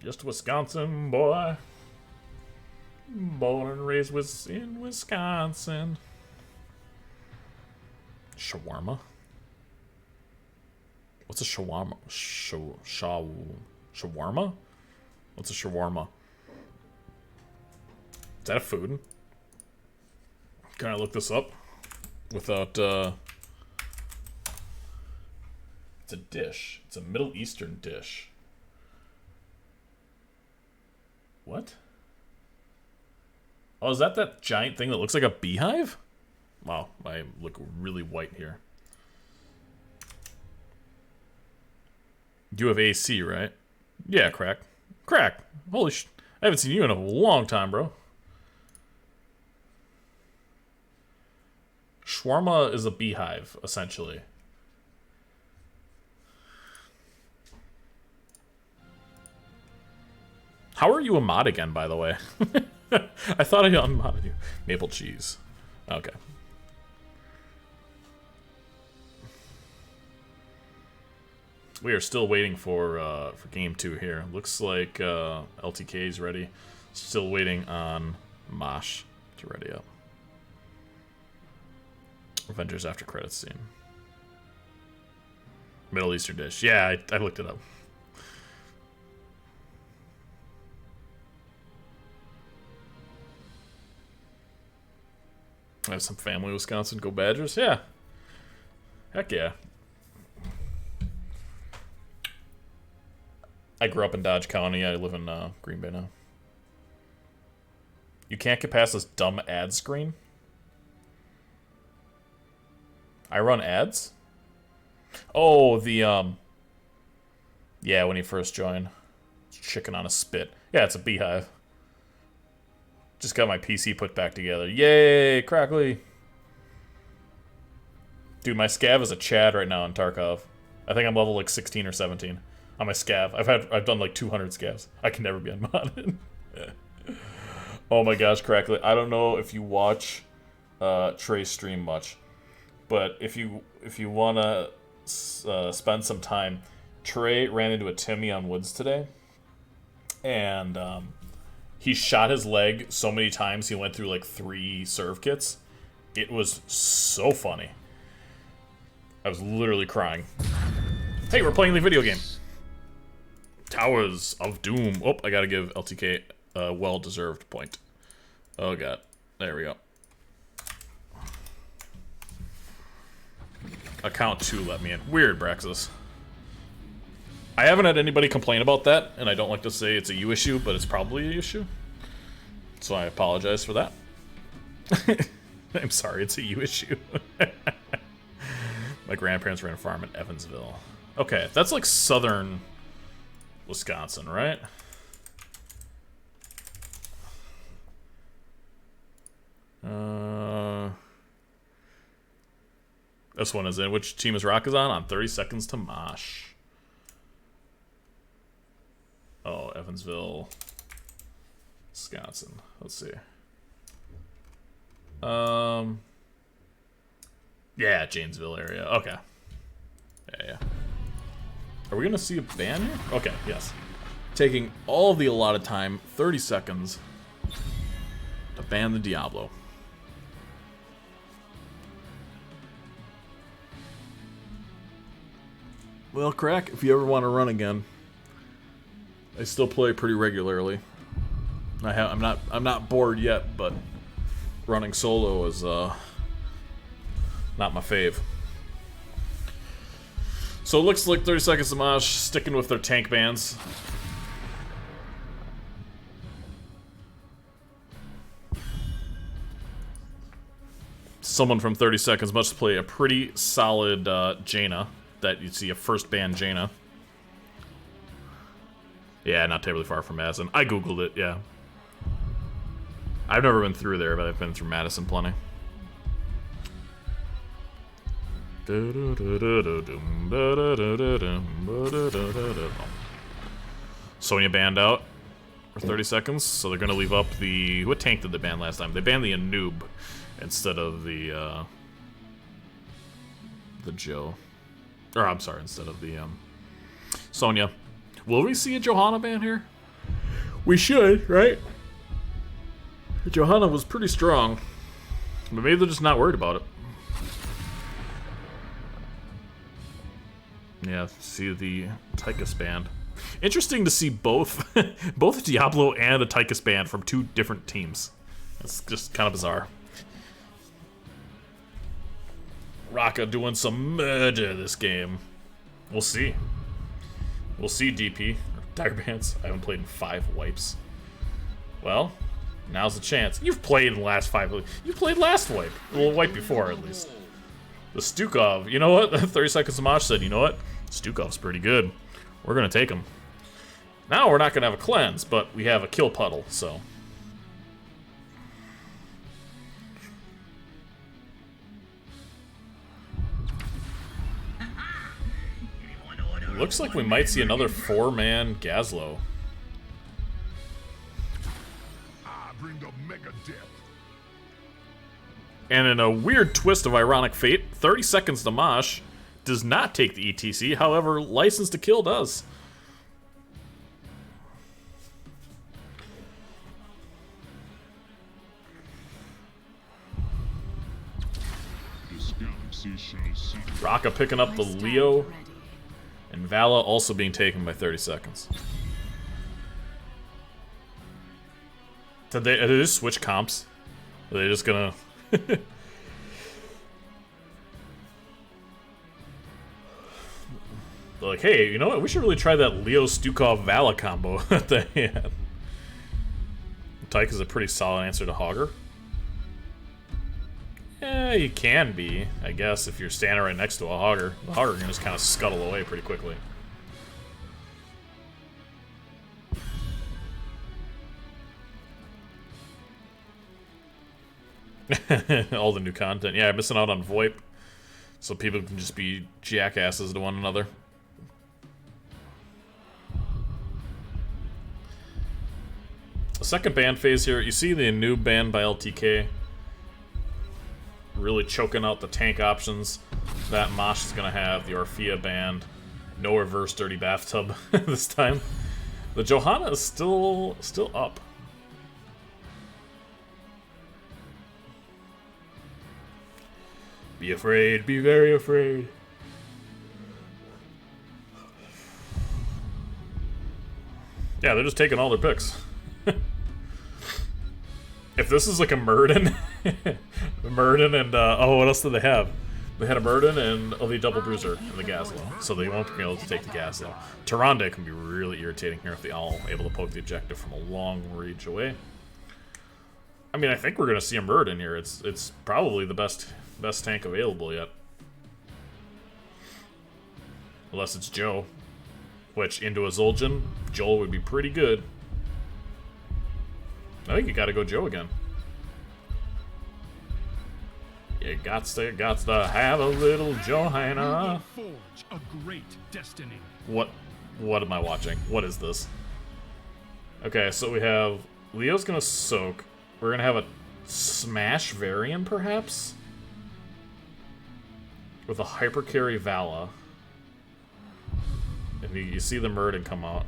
Just a Wisconsin boy. Born and raised in Wisconsin. Shawarma? What's a shawarma? Shawarma? What's a shawarma? Is that a food? Can I look this up? Without, It's a dish. It's a Middle Eastern dish. What? Oh, is that giant thing that looks like a beehive? Wow, I look really white here. You have AC, right? Yeah, crack. Crack! Holy sh... I haven't seen you in a long time, bro. Shawarma is a beehive, essentially. How are you a mod again, by the way? I thought I unmodded you. Maple cheese. Okay. We are still waiting for game 2 here. Looks like LTK is ready. Still waiting on Mosh to ready up. Avengers after credits scene. Middle Eastern dish. Yeah, I looked it up. I have some family in Wisconsin. Go Badgers. Yeah. Heck yeah. I grew up in Dodge County. I live in Green Bay now. You can't get past this dumb ad screen. I run ads? Oh, the, yeah, when you first join. Chicken on a spit. Yeah, it's a beehive. Just got my PC put back together. Yay, crackly. Dude, my scav is a Chad right now in Tarkov. I think I'm level like 16 or 17 on my scav. I've done like 200 scavs. I can never be unmodded. Oh my gosh, crackly. I don't know if you watch Trey stream much, but if you wanna spend some time, Trey ran into a Timmy on Woods today, and he shot his leg so many times he went through like 3 serve kits. It was so funny. I was literally crying. Hey, we're playing the video game. Towers of Doom. Oh, I gotta give LTK a well-deserved point. Oh god. There we go. Account 2 let me in. Weird, Braxis. I haven't had anybody complain about that, and I don't like to say it's a you issue, but it's probably an issue. So I apologize for that. I'm sorry, it's a you issue. My grandparents ran a farm in Evansville. Okay, that's like southern Wisconsin, right? This one is in. Which team is Rock is on? 30 seconds to Mosh. Oh, Evansville, Wisconsin. Let's see. Yeah, Janesville area. Okay. Yeah. Are we gonna see a ban here? Okay, yes. Taking all of the allotted time, 30 seconds, to ban the Diablo. Well, crack, if you ever want to run again. I still play pretty regularly. I'm not bored yet, but running solo is not my fave. So it looks like 30 seconds to Mosh sticking with their tank bans. Someone from 30 seconds must play a pretty solid Jaina. That you'd see a first ban Jaina. Yeah, not terribly far from Madison. I googled it, yeah. I've never been through there, but I've been through Madison plenty. Sonya banned out for 30 seconds, so they're gonna leave up the... What tank did they ban last time? They banned the Anub instead of the Joe. Or, I'm sorry, instead of the, Sonya. Will we see a Johanna ban here? We should, right? Johanna was pretty strong. But maybe they're just not worried about it. Yeah, see the Tychus band. Interesting to see both both Diablo and a Tychus band from 2 different teams. That's just kind of bizarre. Raka doing some murder this game. We'll see. We'll see, DP. Tiger Bands. I haven't played in 5 wipes. Well, now's the chance. You've played in the last 5. You played last wipe. Well, wipe before, at least. The Stukov. You know what? 30 seconds to Mosh said, you know what? Stukov's pretty good. We're going to take him. Now we're not going to have a cleanse, but we have a kill puddle, so... Looks like we might see another 4-man Gazlo. And in a weird twist of ironic fate, 30 seconds to Mosh does not take the ETC, however, License to Kill does. Raka picking up the Leo, and Vala also being taken by 30 seconds. Are they just switch comps? Are they just gonna... They're like, hey, you know what? We should really try that Leo Stukov Vala combo that they had. Tyke is a pretty solid answer to Hogger. Yeah, you can be, I guess, if you're standing right next to a Hogger. The Hogger can just kind of scuttle away pretty quickly. All the new content. Yeah, missing out on VoIP. So people can just be jackasses to one another. The second ban phase here, you see the new ban by LTK. Really choking out the tank options that Mosh is going to have. The Orphea band. No reverse dirty bathtub this time. The Johanna is still up. Be afraid, be very afraid. Yeah, they're just taking all their picks. If this is like a Murden, Murden and, oh, what else do they have? They had a Murden and the double bruiser and the Gazlo, so they won't be able to take the Gazlo. Tyrande can be really irritating here if they all able to poke the objective from a long range away. I mean, I think we're gonna see a Murden here. It's probably the best tank available yet. Unless it's Joe. Which, into a Zul'jin, Joel would be pretty good. I think you gotta go Joe again. You gots to have a little Johanna. Forge a great destiny. What am I watching? What is this? Okay, so we have Leo's gonna soak. We're gonna have a Smash Varian, perhaps? With a Hyper Carry Vala. And you see the Murden come out.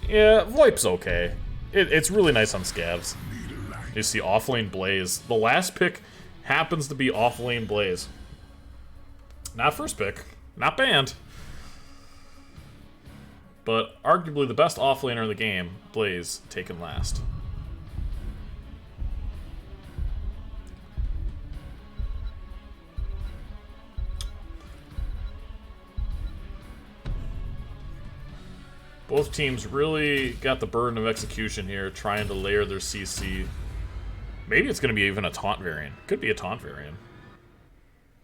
Yeah, VoIP's okay. It's really nice on Scavs. You see Offlane Blaze. The last pick happens to be Offlane Blaze. Not first pick. Not banned. But arguably the best offlaner in the game, Blaze, taken last. Both teams really got the burden of execution here, trying to layer their CC. Maybe it's going to be even a taunt variant. Could be a taunt variant.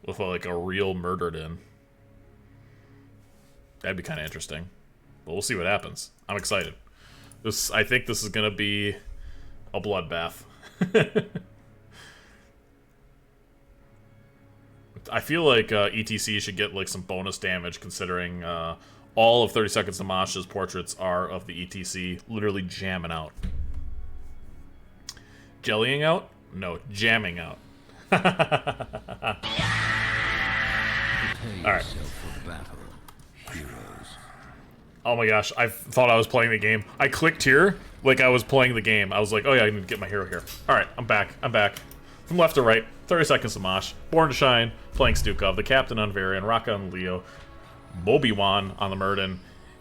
With like a real murdered in. That'd be kind of interesting. But we'll see what happens. I'm excited. I think this is going to be a bloodbath. I feel like ETC should get like some bonus damage considering all of 30 Seconds to Mosh's portraits are of the ETC literally jamming out. Jellying out? No, jamming out. Alright. Oh my gosh, I thought I was playing the game. I clicked here like I was playing the game. I was like, oh yeah, I need to get my hero here. Alright, I'm back. From left to right, 30 Seconds to Mosh, Born to Shine, playing Stukov, the Captain on Varian, Raka on Leo, Mobi-Wan on the Murden,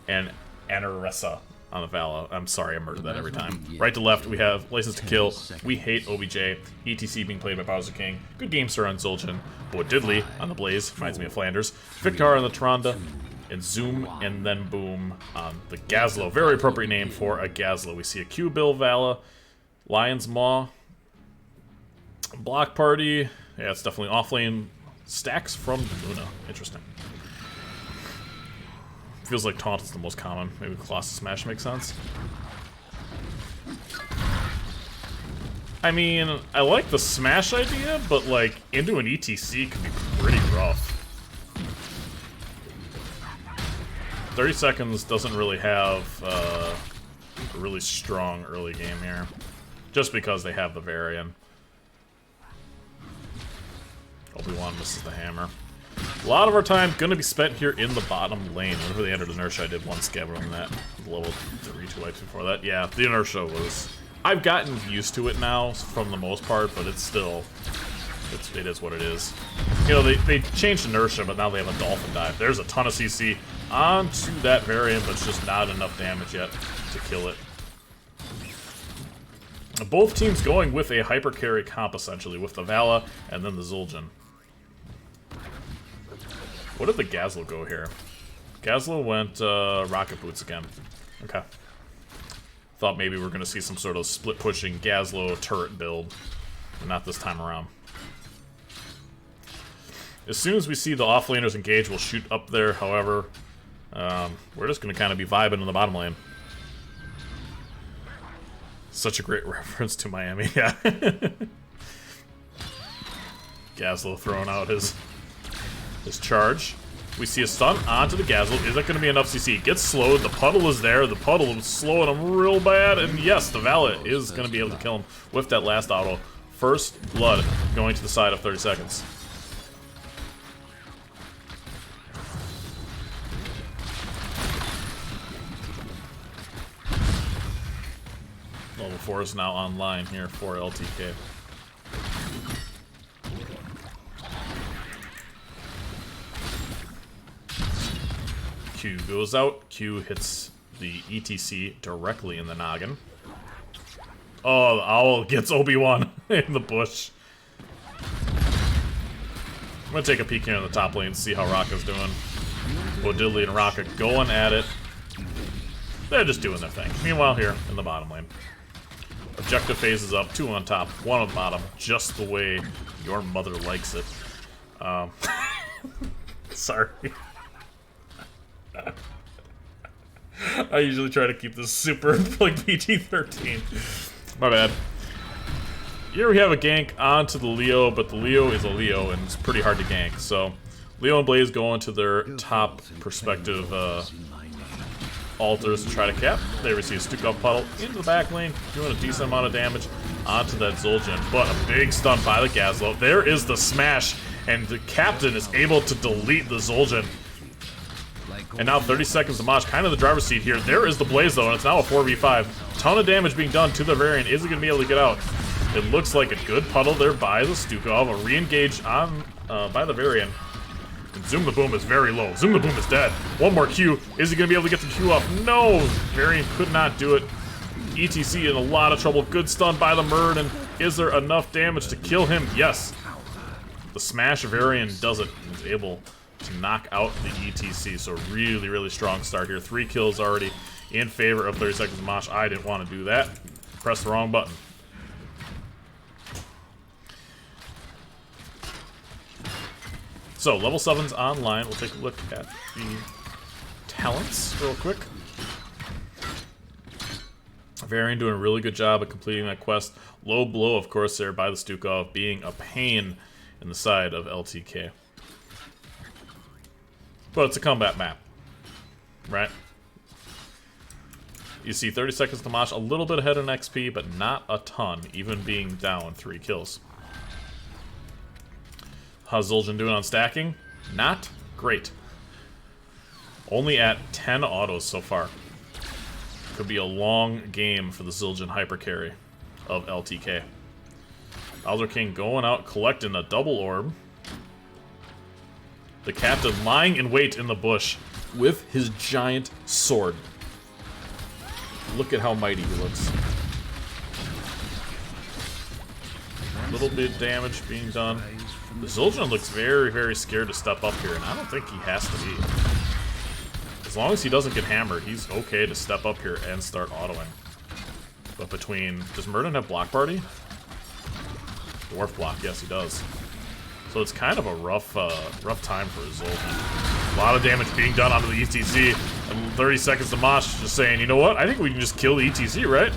and Anaressa on the Vala. I'm sorry, I murdered that every time. Right to left, we have License to Kill, We Hate OBJ, ETC being played by Bowser King, Good Game Sir on Zul'jin, Boa Diddley on the Blaze, reminds me of Flanders, Victar on the Tyrande, and Zoom and then Boom on the Gazlo. Very appropriate name for a Gazlo. We see a Q-Bill Vala, Lion's Maw, Block Party. Yeah, it's definitely offlane. Stacks from Luna. Interesting. Feels like Taunt is the most common. Maybe Colossus Smash makes sense. I mean, I like the Smash idea, but like, into an ETC can be pretty rough. 30 Seconds doesn't really have a really strong early game here. just because they have the Varian. Obi-Wan misses the hammer. A lot of our time gonna be spent here in the bottom lane. Whenever they entered inertia, I did one scatter on that. Level 3 2 lights before that. Yeah, the inertia was... I've gotten used to it now, from the most part, but it's still... It is what it is. You know, they changed inertia, but now they have a dolphin dive. There's a ton of CC onto that variant, but it's just not enough damage yet to kill it. Both teams going with a hyper carry comp, essentially, with the Vala and then the Zul'jin. What did the Gazlo go here? Gazlo went Rocket Boots again. Okay. Thought maybe we were going to see some sort of split-pushing Gazlo turret build. But not this time around. As soon as we see the offlaners engage, we'll shoot up there. However, we're just going to kind of be vibing in the bottom lane. Such a great reference to Miami, yeah. Gazlo throwing out his charge. We see a stun onto the Gazlo. Is that going to be enough CC? Gets slowed. The puddle is there. The puddle is slowing him real bad. And yes, the Valet is going to be able to kill him with that last auto. First blood going to the side of 30 seconds. Level 4 is now online here for LTK. Q goes out. Q hits the ETC directly in the noggin. Oh, the owl gets Obi-Wan in the bush. I'm gonna take a peek here in the top lane and see how Raka's doing. Bodilli and Raka going at it. They're just doing their thing. Meanwhile, here in the bottom lane. Objective phase is up, 2 on top, 1 on the bottom, just the way your mother likes it. Sorry. I usually try to keep this super, like, PG-13. My bad. Here we have a gank onto the Leo, but the Leo is a Leo, and it's pretty hard to gank. So, Leo and Blaze go into their top perspective altars to try to cap. They receive a Stukov Puddle into the back lane, doing a decent amount of damage onto that Zul'jin. But a big stun by the Gazlo. There is the smash, and the captain is able to delete the Zul'jin. And now 30 seconds to Mosh, kind of the driver's seat here. There is the Blaze, though, and it's now a 4v5. Ton of damage being done to the Variant. Is he going to be able to get out? It looks like a good puddle there by the Stukov. A re-engage on by the Variant. And Zoom the Boom is very low. Zoom the Boom is dead. One more Q. Is he going to be able to get the Q off? No! Variant could not do it. ETC in a lot of trouble. Good stun by the Murd, and is there enough damage to kill him? Yes. The smash Variant does it. He's able to knock out the ETC. So really, really strong start here. 3 kills already in favor of 30 seconds of Mosh. I didn't want to do that. Press the wrong button. So, level 7's online. We'll take a look at the talents real quick. Varian doing a really good job of completing that quest. Low blow, of course, there by the Stukov, being a pain in the side of LTK. But it's a combat map, right? You see 30 seconds to Mosh, a little bit ahead in XP, but not a ton, even being down 3 kills. How's Zul'jin doing on stacking? Not great. Only at 10 autos so far. Could be a long game for the Zul'jin hyper carry of LTK. Bowser King going out, collecting a double orb. The captain lying in wait in the bush with his giant sword. Look at how mighty he looks. A little bit of damage being done. The Zul'jin looks very, very scared to step up here, and I don't think he has to be. As long as he doesn't get hammered, he's okay to step up here and start autoing. But between... Does Murden have block party? Dwarf block, yes he does. So it's kind of a rough time for Zul'jin. A lot of damage being done onto the ETC, and 30 seconds to Mosh just saying, you know what, I think we can just kill the ETC, right?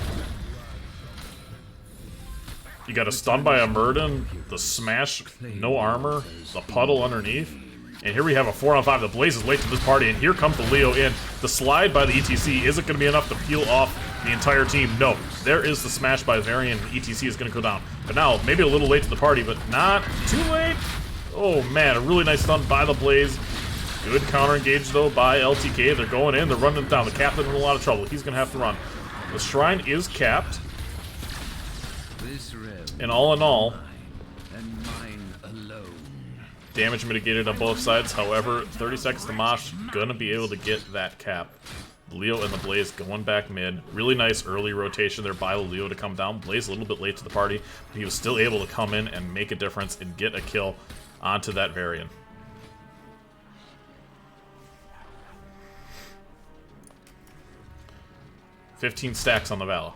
You got a stun by a Murden, the smash, no armor, the puddle underneath. And here we have a 4-on-5. The Blaze is late to this party, and here comes the Leo in. The slide by the ETC isn't going to be enough to peel off the entire team. No, there is the smash by Varian. ETC is going to go down. But now, maybe a little late to the party, but not too late. Oh man, a really nice stun by the Blaze. Good counter engage though by LTK. They're going in, they're running down. The captain in a lot of trouble. He's going to have to run. The shrine is capped. And all in all, damage mitigated on both sides. However, 30 seconds to Mosh, gonna be able to get that cap. Leo and the Blaze going back mid. Really nice early rotation there by Leo to come down. Blaze a little bit late to the party, but he was still able to come in and make a difference and get a kill onto that Varian. $15 stacks on the Vala.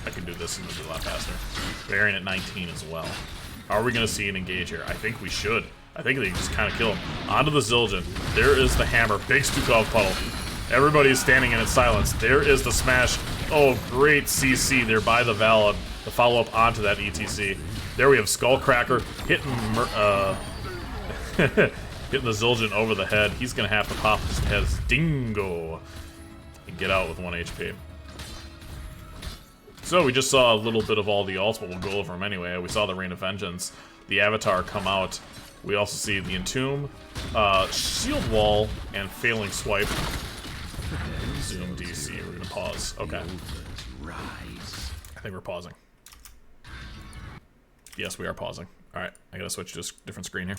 I can do this and it'll be a lot faster. Varian at 19 as well. Are we going to see an engage here? I think we should. I think they just kind of kill him. Onto the Zildjian. There is the hammer. Big Stukov puddle. Everybody is standing in its silence. There is the smash. Oh, great CC there by the Vala. The follow-up onto that ETC. There we have Skullcracker hitting hitting the Zildjian over the head. He's going to have to pop his head's dingo and get out with 1 HP. So we just saw a little bit of all the ults, but we'll go over them anyway. We saw the Rain of Vengeance, the Avatar come out. We also see the Entomb, Shield Wall, and Failing Swipe. Zoom DC, we're going to pause. Okay. I think we're pausing. Yes, we are pausing. Alright, I gotta switch to a different screen here.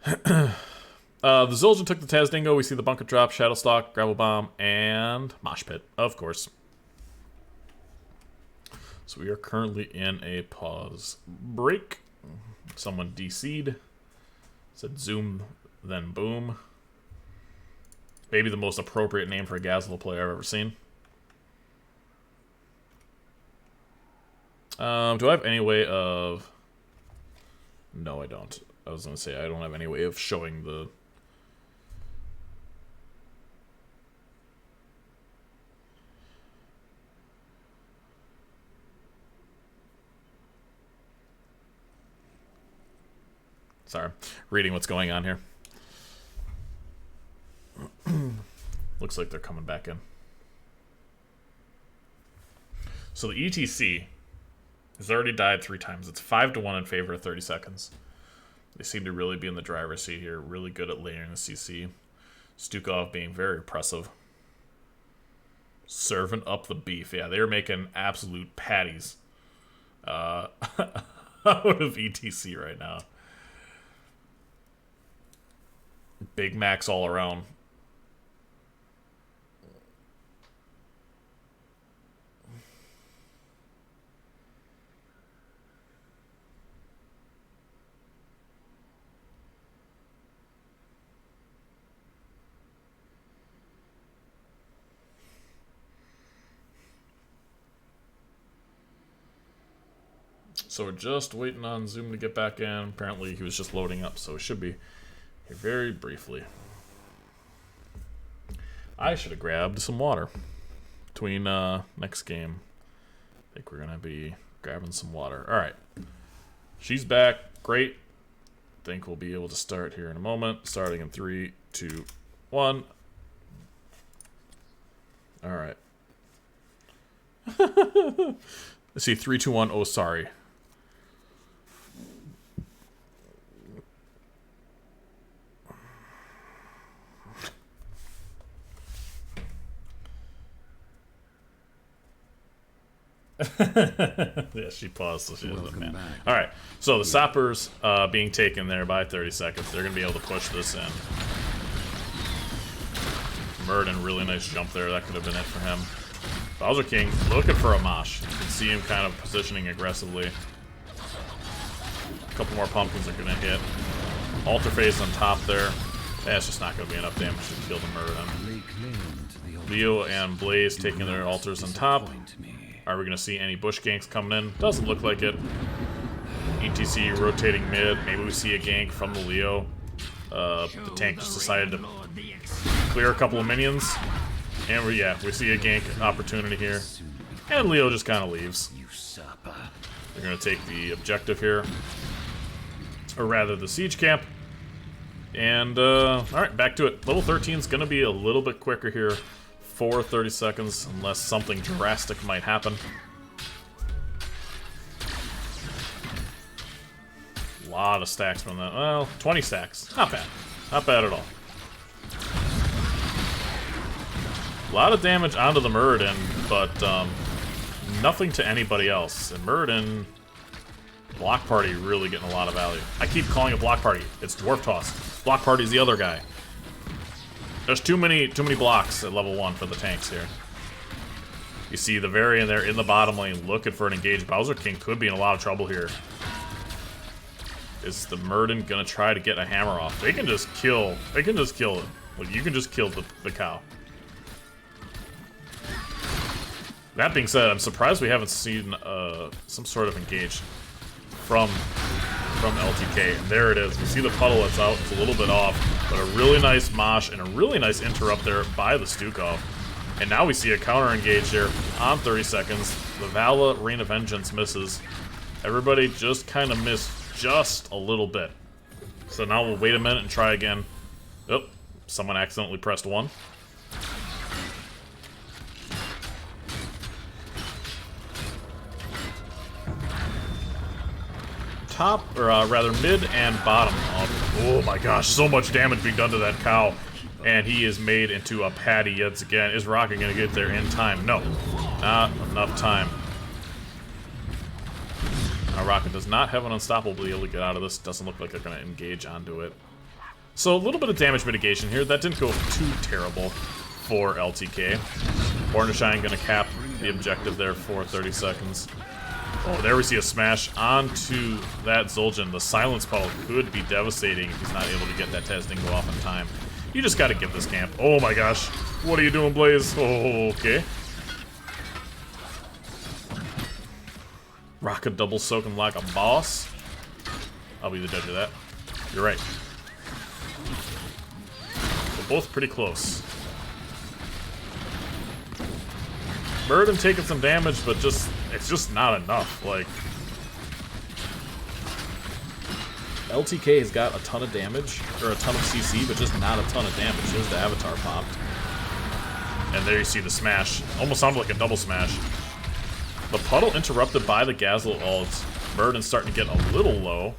The Zildjian took the Taz Dingo. We see the Bunker Drop, Shadow Stalk, Gravel Bomb, and Mosh Pit, of course. So we are currently in a pause break. Someone DC'd. Said zoom, then boom. Maybe the most appropriate name for a Gazelle player I've ever seen. Do I have any way of... No, I don't. I was going to say I don't have any way of showing the... Sorry, reading what's going on here. Looks like they're coming back in. So the ETC has already died 3 times. It's 5-1 in favor of 30 seconds. They seem to really be in the driver's seat here. Really good at layering the CC. Stukov being very impressive. Serving up the beef. Yeah, they're making absolute patties out of ETC right now. Big Macs all around. So we're just waiting on Zoom to get back in. Apparently he was just loading up, so it should be here very briefly. I should have grabbed some water between next game. I think we're gonna be grabbing some water. All right, she's back. Great. Think we'll be able to start here in a moment. Starting in 3, 2, 1. All right. Let's see. 3, 2, 1. Oh, sorry. Yeah, she paused, so she doesn't man. Alright, so the Sappers being taken there by 30 seconds. They're going to be able to push this in. Murden, really nice jump there. That could have been it for him. Bowser King looking for a Mosh. You can see him kind of positioning aggressively. A couple more pumpkins are going to hit. Alter phase on top there. That's just not going to be enough damage to kill the Murden. Leo and Blaze taking their altars on top. Are we going to see any bush ganks coming in? Doesn't look like it. ETC rotating mid. Maybe we see a gank from the Leo. The tank just decided to clear a couple of minions. And we see a gank opportunity here. And Leo just kind of leaves. They're going to take the objective here. Or rather, the siege camp. And, alright, back to it. Level 13 is going to be a little bit quicker here for 30 seconds, unless something drastic might happen. A lot of stacks from that. Well, 20 stacks. Not bad. Not bad at all. A lot of damage onto the Muradin, but nothing to anybody else. And Muradin, Block Party really getting a lot of value. I keep calling it Block Party. It's Dwarf Toss. Block Party's the other guy. There's too many blocks at level 1 for the tanks here. You see the Varian there in the bottom lane looking for an engaged. Bowser King could be in a lot of trouble here. Is the Muradin gonna try to get a hammer off? They can just kill. They can just kill it. Like, you can just kill the cow. That being said, I'm surprised we haven't seen some sort of engage from LTK. And there it is. You see the puddle that's out. It's a little bit off, but a really nice Mosh and a really nice interrupt there by the Stukov. And now we see a counter engage here on 30 seconds. The Vala Rain of Vengeance misses. Everybody just kind of missed just a little bit. So now we'll wait a minute and try again. Oh, someone accidentally pressed 1. Top, or rather mid and bottom. Oh my gosh, so much damage being done to that cow. And he is made into a patty yet again. Is Rocket going to get there in time? No, not enough time. Rocket does not have an unstoppable deal to get out of this. Doesn't look like they're going to engage onto it. So a little bit of damage mitigation here. That didn't go too terrible for LTK. Bornashine going to cap the objective there for 30 seconds. Oh, there we see a smash onto that Zul'jin. The silence puddle could be devastating if he's not able to get that testing go off in time. You just got to give this camp. Oh my gosh. What are you doing, Blaze? Oh, okay. Rocket double soaking like a boss. I'll be the judge of that. You're right. We're both pretty close. Muradin taking some damage, but it's just not enough. Like, LTK has got a ton of damage, or a ton of CC, but just not a ton of damage. There's the avatar popped. And there you see the smash. Almost sounded like a double smash. The puddle interrupted by the Gazelle ult. Muradin's starting to get a little low.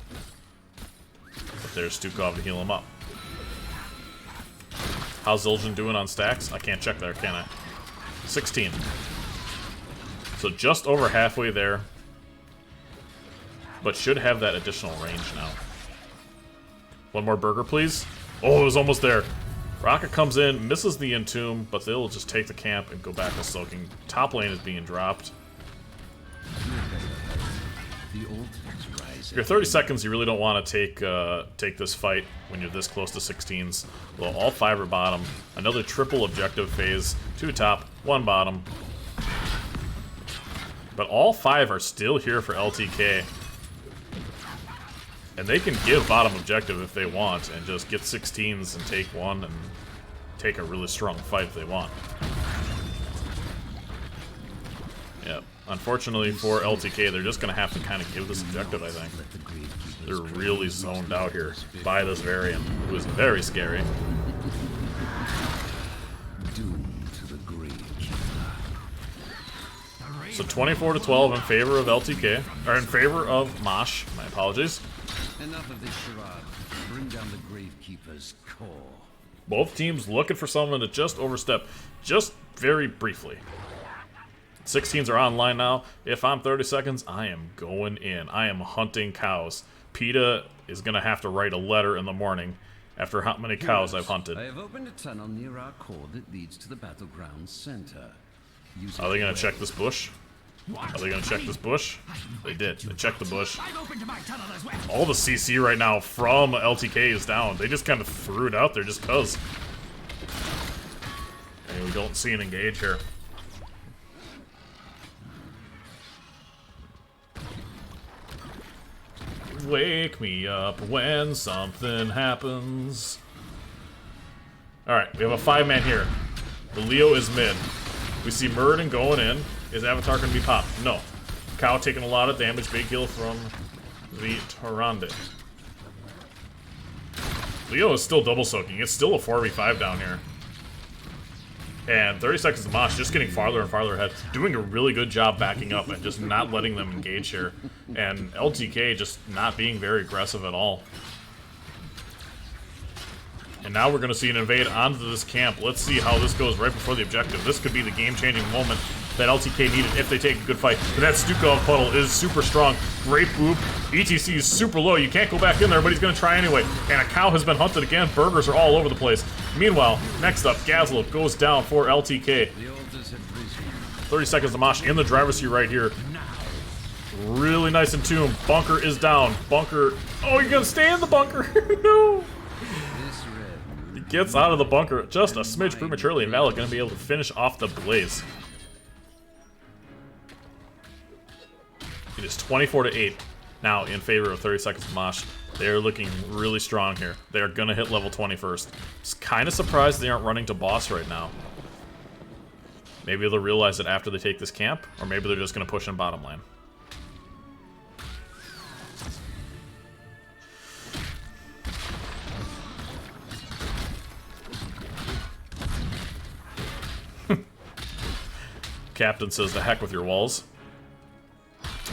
But there's Stukov to heal him up. How's Zul'jin doing on stacks? I can't check there, can I? 16. So just over halfway there. But should have that additional range now. One more burger, please. Oh, it was almost there. Rocket comes in, misses the Entomb, but they'll just take the camp and go back to soaking. Top lane is being dropped. Your 30 seconds, you really don't want to take this fight when you're this close to 16s. Well, all 5 are bottom. Another triple objective phase. 2 top, 1 bottom. But all 5 are still here for LTK. And they can give bottom objective if they want, and just get 16s and take 1 and take a really strong fight if they want. Yep. Unfortunately for LTK, they're just going to have to kind of give this objective, I think. They're really zoned out here by this Varian, who is very scary. So 24-12 in favor of LTK, or in favor of Mosh. My apologies. Enough of this charade. Bring down the Gravekeeper's core. Both teams looking for someone to just overstep, just very briefly. 16s are online now. If I'm 30 seconds, I am going in. I am hunting cows. PETA is going to have to write a letter in the morning after how many cows I've hunted. I have opened a tunnel near our core that leads to the battleground center. Are they going to check this bush? Are they going to check this bush? They did. They checked the bush. All the CC right now from LTK is down. They just kind of threw it out there just because. And we don't see an engage here. Wake me up when something happens. Alright, we have a 5-man here. The Leo is mid. We see Muradin going in. Is Avatar going to be popped? No. Cow taking a lot of damage. Big heal from the Tyrande. Leo is still double soaking. It's still a 4v5 down here. And 30 seconds to Mosh, just getting farther and farther ahead. Doing a really good job backing up and just not letting them engage here. And LTK just not being very aggressive at all. And now we're going to see an invade onto this camp. Let's see how this goes right before the objective. This could be the game-changing moment that LTK needed if they take a good fight. But that Stukov puddle is super strong. Great boop. ETC is super low. You can't go back in there, but he's going to try anyway. And a cow has been hunted again. Burgers are all over the place. Meanwhile, next up, Gazlo goes down for LTK. 30 seconds to Mosh in the driver's seat right here. Really nice and tuned. Bunker is down. Bunker. Oh, you're going to stay in the bunker. No. He gets out of the bunker just a smidge prematurely, and Vala going to be able to finish off the Blaze. It is 24-8 now in favor of 30 seconds to Mosh. They're looking really strong here. They're going to hit level 20 first. Just kind of surprised they aren't running to boss right now. Maybe they'll realize it after they take this camp, or maybe they're just going to push in bottom lane. Captain says, the heck with your walls.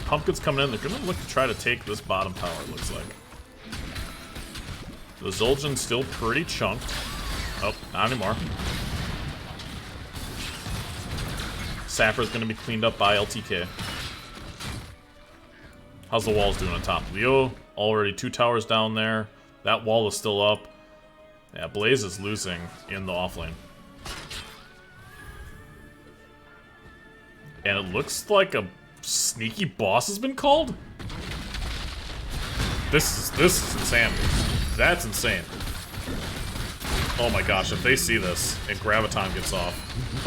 Pumpkin's coming in. They're going to look to try to take this bottom tower, it looks like. The Zul'jin's still pretty chunked. Oh, not anymore. Sapper's going to be cleaned up by LTK. How's the walls doing on top? Leo, already 2 towers down there. That wall is still up. Yeah, Blaze is losing in the offlane. And it looks like a sneaky boss has been called? This is insanity. That's insane. Oh my gosh, if they see this and Graviton gets off,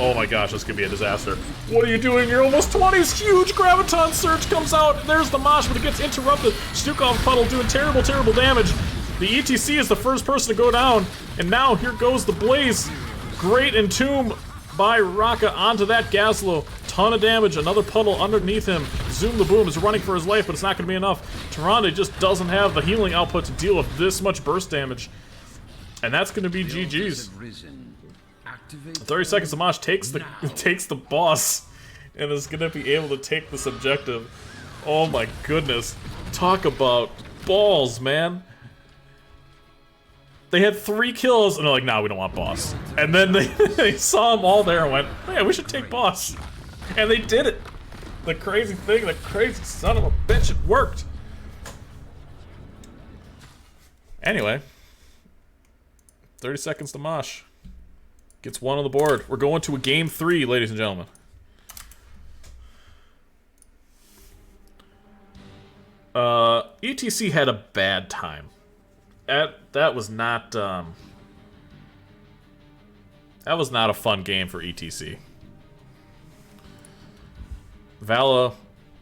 oh my gosh, this could be a disaster. What are you doing? You're almost 20s! Huge Graviton surge comes out. There's the Mosh, but it gets interrupted. Stukov puddle doing terrible, terrible damage. The ETC is the first person to go down, and now here goes the Blaze. Great entomb by Raka onto that Gazlo. Ton of damage, another puddle underneath him. Zoom the Boom is running for his life, but it's not going to be enough. Tyrande just doesn't have the healing output to deal with this much burst damage. And that's going to be GG's. 30 seconds to Mosh takes the boss and is going to be able to take this objective. Oh my goodness. Talk about balls, man. They had 3 kills and they're like, nah, we don't want boss. And then they saw them all there and went, oh yeah, we should take boss. And they did it. The crazy thing, the crazy son of a bitch, it worked. Anyway, 30 seconds to Mosh. Gets 1 on the board. We're going to a game 3, ladies and gentlemen. ETC had a bad time. That was not a fun game for ETC. Vala,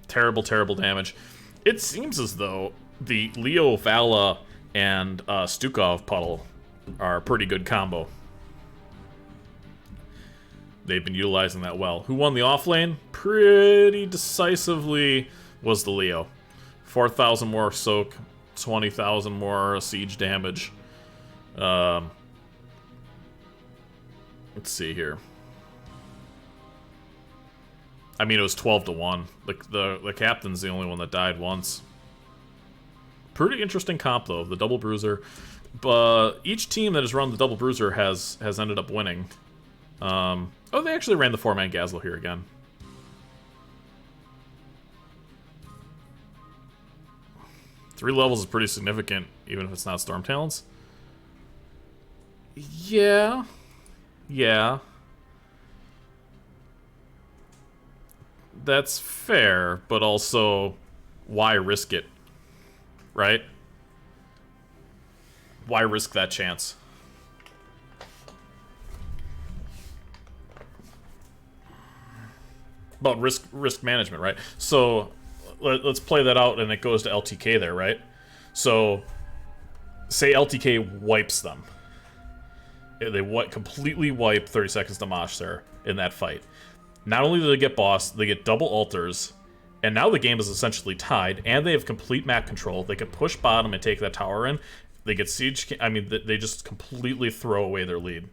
terrible, terrible damage. It seems as though the Leo, Vala, and Stukov puddle are a pretty good combo. They've been utilizing that well. Who won the offlane? Pretty decisively was the Leo. 4,000 more soak, 20,000 more siege damage. Let's see here. I mean, it was 12-1. The captain's the only one that died once. Pretty interesting comp, though, the double bruiser. But each team that has run the double bruiser has ended up winning. Oh, they actually ran the 4-man Gazlo here again. Three levels is pretty significant, even if it's not Storm Talons. Yeah. Yeah. That's fair, but also, why risk it? Right? Why risk that chance? But risk management, right? So let's play that out, and it goes to LTK there, right? So say LTK wipes them. They completely wipe 30 seconds to Mosh there in that fight. Not only do they get boss, they get double altars, And now the game is essentially tied, and they have complete map control. They could push bottom and take that tower in. They get siege. I mean, they just completely throw away their lead.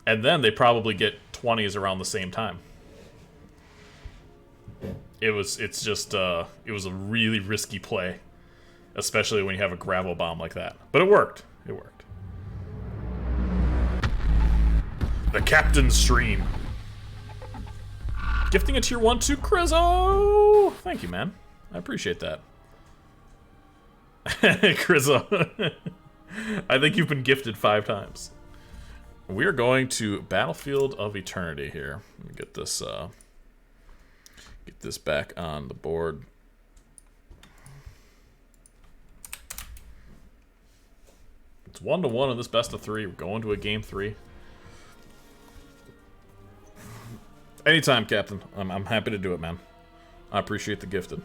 And then they probably get 20s around the same time. It was a really risky play, especially when you have a gravel bomb like that. But it worked. It worked. The Captain's Stream. Gifting a tier 1 to Crizzo! Thank you, man. I appreciate that. Crizzo. I think you've been gifted 5 times. We are going to Battlefield of Eternity here. Let me get this back on the board. It's 1-1 in this best of 3. We're going to a game 3. Anytime, Captain. I'm happy to do it, man. I appreciate the gifted.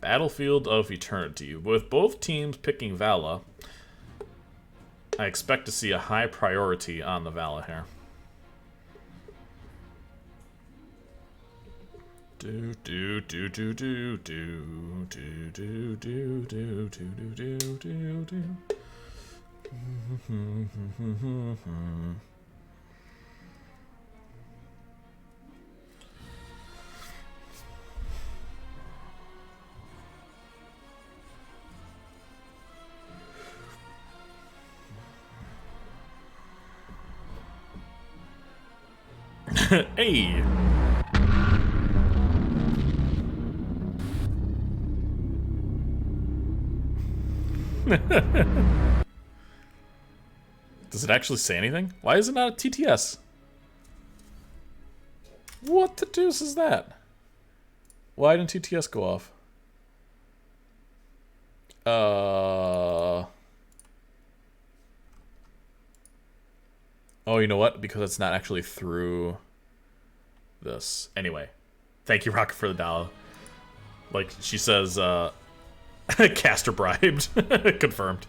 Battlefield of Eternity. With both teams picking Vala, I expect to see a high priority on the Vala here. Do do do do do do do do do do do do do. Hey. Does it actually say anything? Why is it not a TTS? What the deuce is that? Why didn't TTS go off? Oh, you know what? Because it's not actually through this. Anyway. Thank you, Rocket, for the dollar. Like, she says, caster bribed. Confirmed.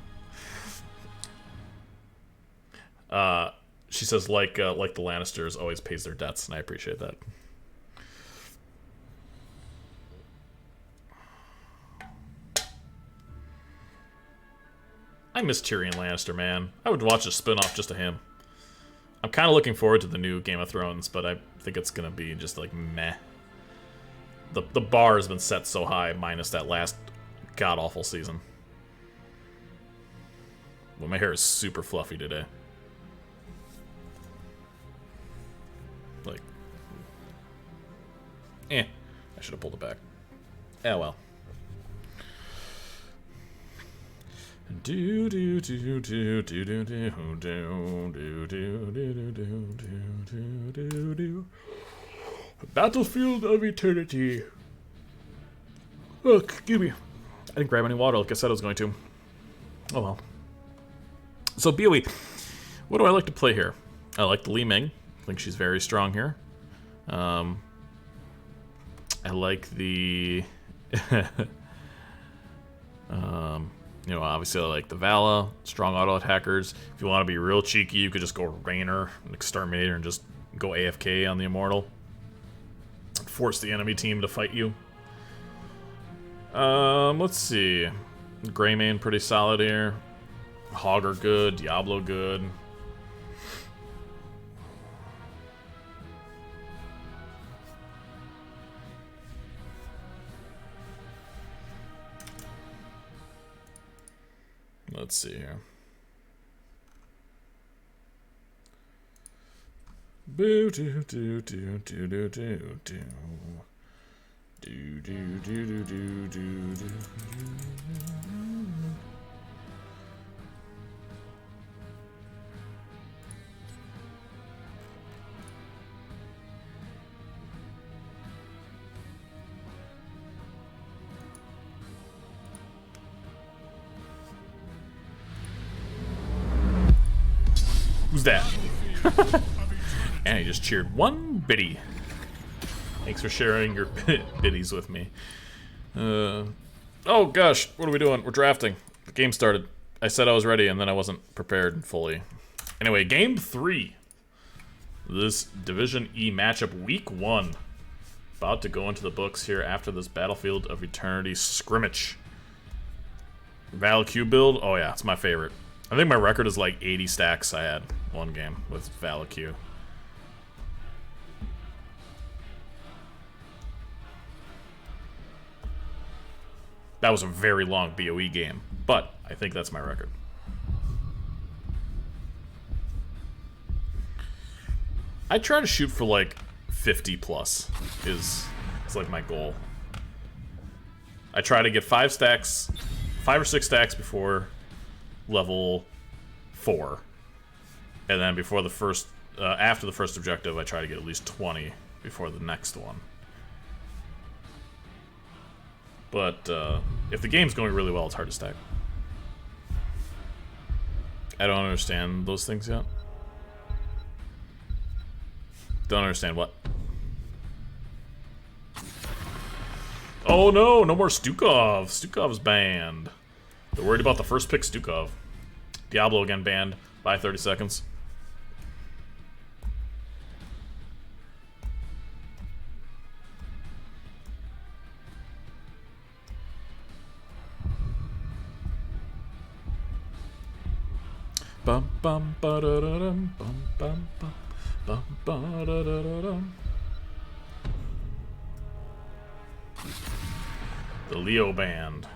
She says, like the Lannisters always pays their debts, and I appreciate that. I miss Tyrion Lannister, man. I would watch a spin-off just of him. I'm kind of looking forward to the new Game of Thrones, but I think it's gonna be just like meh. The bar has been set so high, minus that last god-awful season. Well, my hair is super fluffy today. Like, I should have pulled it back. Oh well. Do do do do do do do do do do do do do do. Battlefield of Eternity. Look, give me. I didn't grab any water like I said I was going to. Oh well. So BOE, what do I like to play here? I like the Li Ming. I think she's very strong here. I like the you know, obviously I like the Vala, strong auto attackers. If you want to be real cheeky, you could just go Rainer, an Exterminator, and just go AFK on the Immortal. Force the enemy team to fight you. Let's see. Greymane pretty solid here. Hogger good, Diablo good. Let's see here. Boo do do do do do do do do do do do do do. Who's that? And he just cheered one biddy. Thanks for sharing your biddies with me. Oh gosh, what are we doing? We're drafting. The game started. I said I was ready and then I wasn't prepared fully. Anyway, game 3. This Division E matchup, week 1. About to go into the books here after this Battlefield of Eternity scrimmage. Val Q build? Oh yeah, it's my favorite. I think my record is like 80 stacks I had one game with Val Q. That was a very long BOE game, but I think that's my record. I try to shoot for like 50 plus is like my goal. I try to get 5 or 6 stacks before level 4, and then before the first, after the first objective, I try to get at least 20 before the next one. But if the game's going really well, it's hard to stack. I don't understand those things yet. Don't understand what? Oh no, no more Stukov. Stukov's banned. They're worried about the first pick Stukov. Diablo again banned by 30 seconds. Bum bum ba da da dum bum bum bum bum ba da da da dum. The Leo band.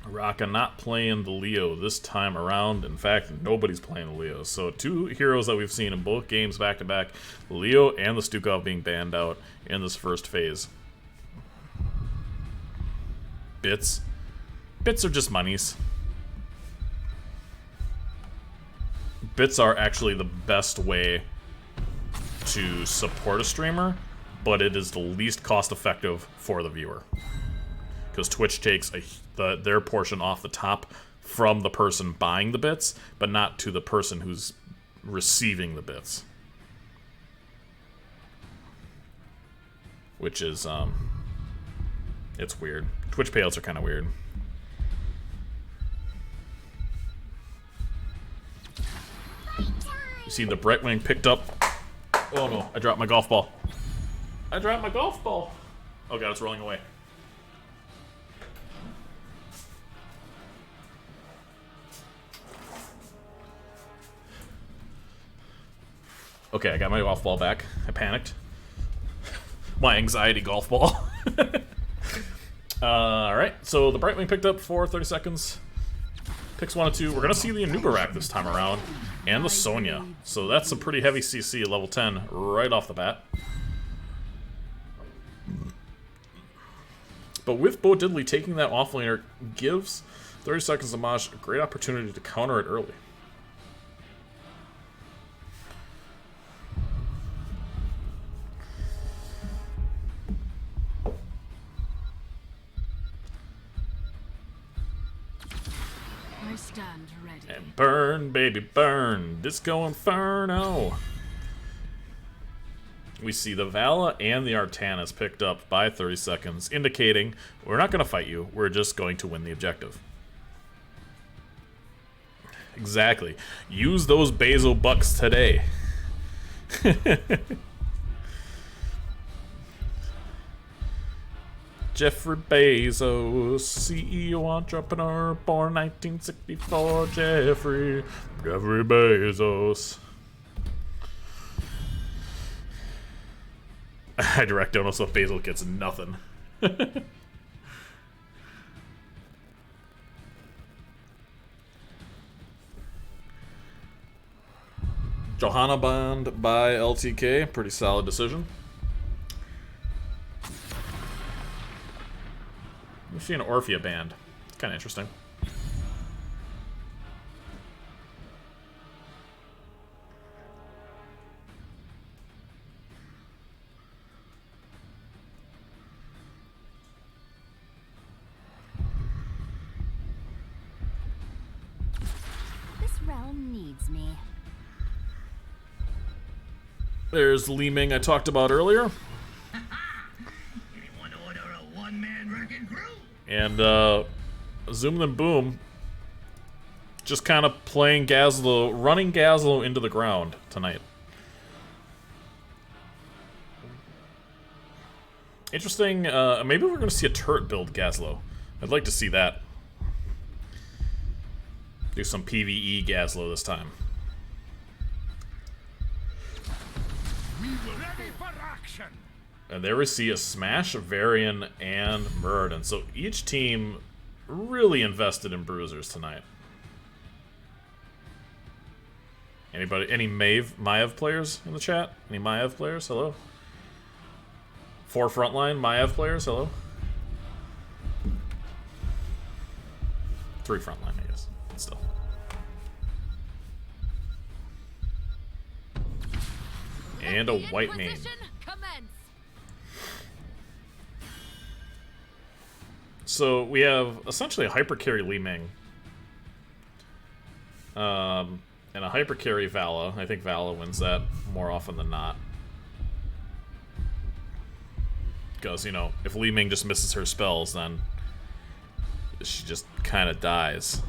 Raka not playing the Leo this time around. In fact, nobody's playing the Leo. So 2 heroes that we've seen in both games back to back, the Leo and the Stukov being banned out in this first phase. Bits. Bits are just monies. Bits are actually the best way to support a streamer, but it is the least cost effective for the viewer. Because Twitch takes their portion off the top from the person buying the bits, but not to the person who's receiving the bits. Which is, it's weird. Twitch payouts are kind of weird. You see the Brightwing picked up. Oh no, I dropped my golf ball. I dropped my golf ball. Oh god, it's rolling away. Okay, I got my golf ball back. I panicked. My anxiety golf ball. Alright, so the Brightwing picked up for 30 seconds. Picks 1 and 2. We're going to see the Anubarak this time around. And the Sonya. So that's some pretty heavy CC at level 10 right off the bat. But with Bo Diddley taking that offlaner gives 30 seconds to Mosh a great opportunity to counter it early. I stand ready. And burn, baby, burn. Disco Inferno. We see the Vala and the Artanis picked up by 30 seconds, indicating we're not going to fight you, we're just going to win the objective. Exactly. Use those Basil bucks today. Jeffrey Bezos, CEO entrepreneur, born 1964. Jeffrey Bezos. I direct don't know, so Basil gets nothing. Johanna Bond by LTK, pretty solid decision. You see an Orphea band. It's kind of interesting. This realm needs me. There's Li Ming I talked about earlier. Anyone order a one-man wrecking crew? And Zoom and Boom just kind of playing Gazlo, running Gazlo into the ground tonight. Interesting. Maybe we're going to see a turret build Gazlo. I'd like to see that. Do some PvE Gazlo this time. Ready for action! And there we see a Smash, Varian, and Muradin. So each team really invested in bruisers tonight. Anybody? Any Maiev players in the chat? Any Maiev players? Hello? 4 frontline Maiev players? Hello? 3 frontline, I guess. Still. And a white main. So we have essentially a hyper carry Li Ming. And a hyper carry Vala. I think Vala wins that more often than not. Because, you know, if Li Ming just misses her spells, then she just kind of dies.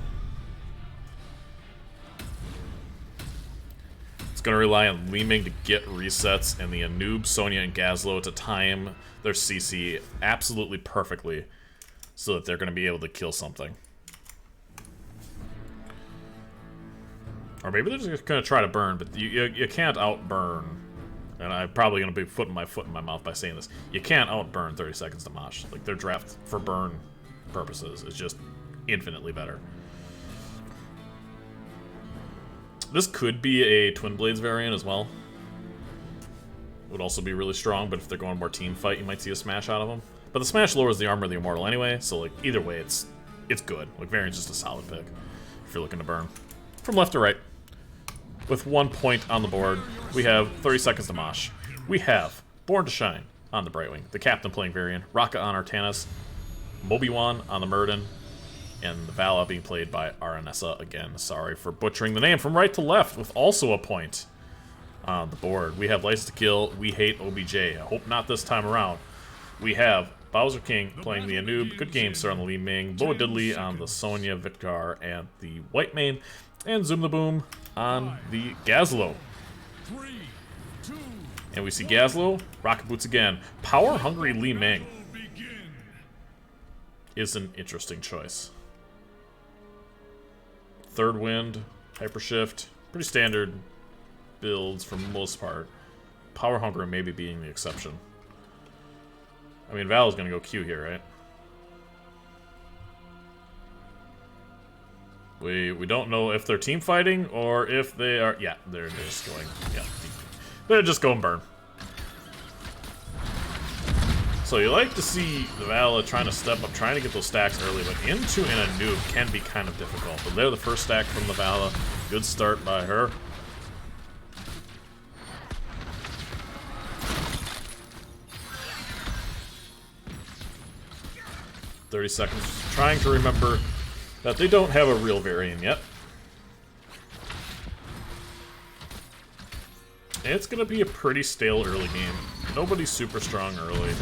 It's going to rely on Li Ming to get resets and the Anub, Sonya, and Gazlo to time their CC absolutely perfectly so that they're going to be able to kill something. Or maybe they're just going to try to burn, but you can't outburn. And I'm probably going to be putting my foot in my mouth by saying this. You can't outburn 30 seconds to Mosh. Like, their draft for burn purposes is just infinitely better. This could be a Twin Blades variant as well. Would also be really strong, but if they're going more team fight, you might see a Smash out of them. But the Smash lowers the armor of the Immortal anyway, so like either way, it's good. Like, variant's just a solid pick if you're looking to burn. From left to right. With 1 point on the board, we have 30 seconds to Mosh. We have Born to Shine on the Brightwing, the Captain playing Varian, Raka on Artanis, Mobiwan on the Muradin, and the Vala being played by Aranessa again. Sorry for butchering the name. From right to left, with also a point on the board, we have License to Kill, We Hate OBJ. I hope not this time around. We have Bowser King playing the Anub, Good Game Sir on the Li Ming, Boa Diddley on the Sonya, Viktar, and the White Main, and Zoom the Boom on the Gazlo. 3, 2, And we see Gazlo, Rocket Boots again. Power Hungry Li Ming is an interesting choice. Third Wind, Hyper Shift, pretty standard builds for the most part. Power Hungry maybe being the exception. I mean, Val's gonna go Q here, right? We don't know if they're team fighting or if they are. Yeah, they're just going. Yeah, they're just going burn. So you like to see the Vala trying to step up, trying to get those stacks early, but into an Anub can be kind of difficult. But they're the first stack from the Vala. Good start by her. "30 seconds. Trying to remember that they don't have a real variant yet. And it's going to be a pretty stale early game. Nobody's super strong early.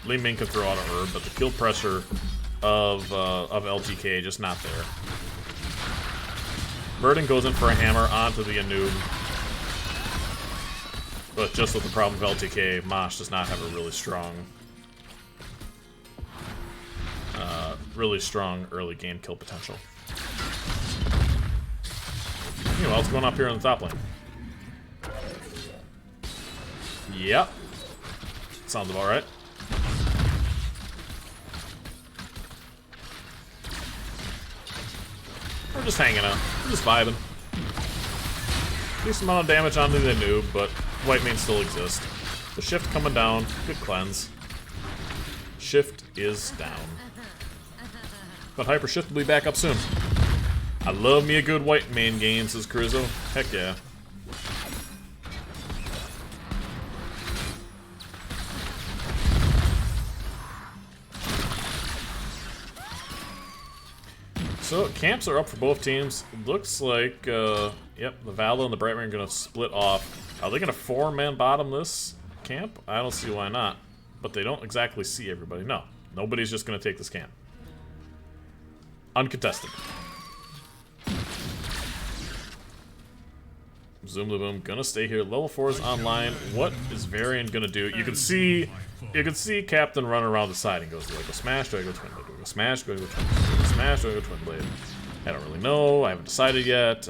Li Ming can throw out a herb, but the kill pressure of LTK just not there. Burden goes in for a hammer onto the Anub. But just with the problem of LTK, Mosh does not have a really strong early game kill potential. Anyway, what's going up here in the top lane? Yep. Sounds about right. We're just hanging out. We're just vibing. Decent amount of damage onto the Noob, but White Main still exists. The shift coming down. Good cleanse. Shift is down. But Hyper Shift will be back up soon. I love me a good White Main game, says Cruzo. Heck yeah. So, camps are up for both teams. Looks like, yep, the Vala and the Brightwing are going to split off. Are they going to 4-man bottom this camp? I don't see why not. But they don't exactly see everybody. No, nobody's just going to take this camp. Uncontested. Zoom the Boom gonna stay here. Level 4 is online. What is Varian gonna do? You can see Captain run around the side and goes, do I go smash? Do I go twin blade? Do I go smash? Do I go twin blade? Do I go smash? Do I go twin blade? I don't really know. I haven't decided yet.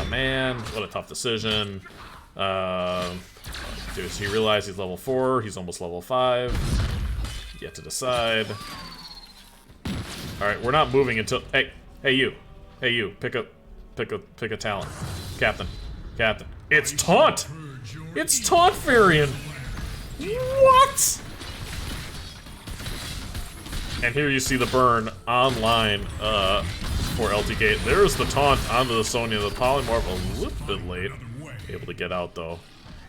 Man, what a tough decision. Does he realize he's level 4? He's almost level 5. Yet to decide. Alright, we're not moving until... Hey you. Hey you. Pick a talent. Captain. It's taunt! It's taunt Varian! What? And here you see the burn online for LTK. There's the taunt onto the Sonya. The Polymorph a little bit late. Able to get out though.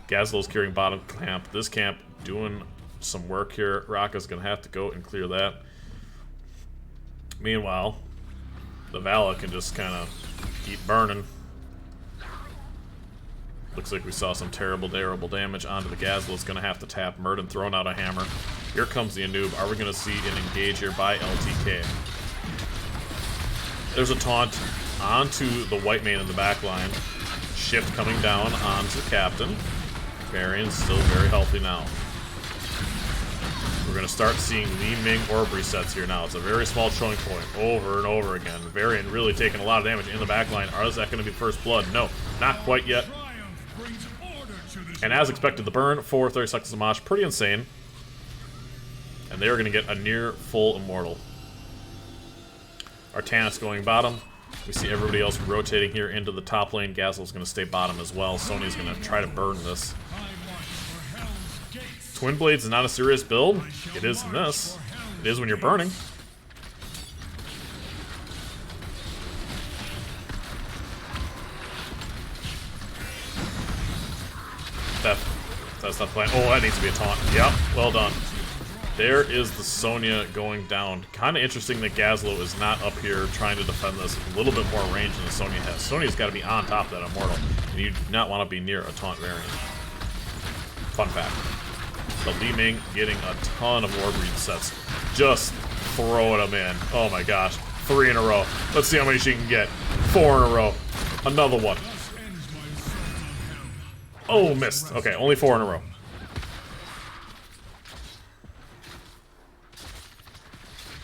Gazlo's carrying bottom camp. This camp doing some work here. Raka's gonna have to go and clear that. Meanwhile, the Vala can just kind of keep burning. Looks like we saw some terrible damage onto the Gazlo. It's going to have to tap. Murden throwing out a hammer. Here comes the Anub. Are we going to see an engage here by LTK? There's a taunt onto the white man in the back line. Shift coming down onto Captain. Varian's still very healthy now. We're going to start seeing Li Ming orb resets here now. It's a very small choking point over and over again. Varian really taking a lot of damage in the back line. Is that going to be first blood? No, not quite yet. And as expected, the burn for 30 seconds of Mosh, pretty insane. And they're going to get a near full immortal. Artanis going bottom. We see everybody else rotating here into the top lane. Gazlo's going to stay bottom as well. Sony's going to try to burn this. Twin Blades is not a serious build. It is in this. It is when you're burning. That's not playing. Oh, that needs to be a taunt. Yep, well done. There is the Sonya going down. Kind of interesting that Gazlo is not up here trying to defend this. A little bit more range than the Sonya has. Sonya's got to be on top of that Immortal. And you do not want to be near a taunt variant. Fun fact. The Li Ming getting a ton of orb resets. Just throwing them in. Oh my gosh. 3 in a row. Let's see how many she can get. 4 in a row. Another one. Oh, missed. Okay, only 4 in a row.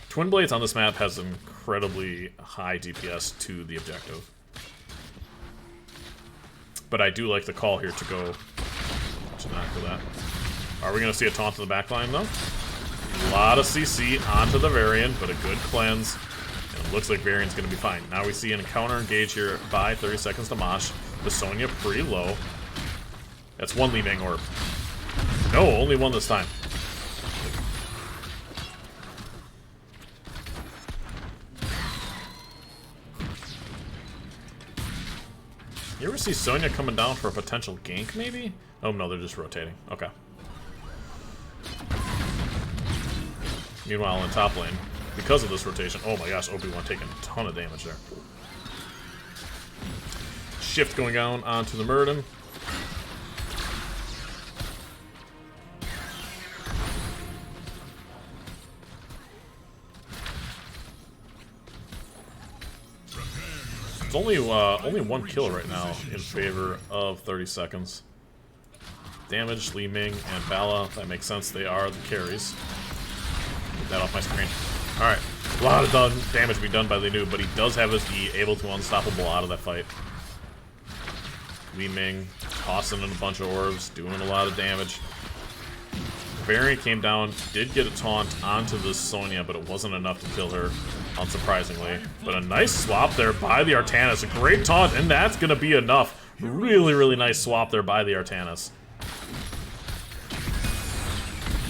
Twin Blades on this map has incredibly high DPS to the objective. But I do like the call here to go to not for that. Are we going to see a taunt to the backline, though? A lot of CC onto the Varian, but a good cleanse. And it looks like Varian's going to be fine. Now we see an encounter engage here by 30 seconds to Mosh. The Sonya pretty low. That's 1 Li Ming orb. No, only 1 this time. You ever see Sonya coming down for a potential gank, maybe? Oh, no, they're just rotating. Okay. Meanwhile, in top lane, because of this rotation, oh my gosh, Obi-Wan taking a ton of damage there. Shift going down onto the Murden. It's only 1 kill right now in favor of 30 seconds. Damage, Li Ming, and Vala. That makes sense. They are the carries. Get that off my screen. Alright. A lot of damage being done by the noob, but he does have his E, able to unstoppable out of that fight. Li Ming tossing in a bunch of orbs, doing a lot of damage. Varian came down, did get a taunt onto this Sonya, but it wasn't enough to kill her, unsurprisingly. But a nice swap there by the Artanis. A great taunt, and that's going to be enough. Really, really nice swap there by the Artanis.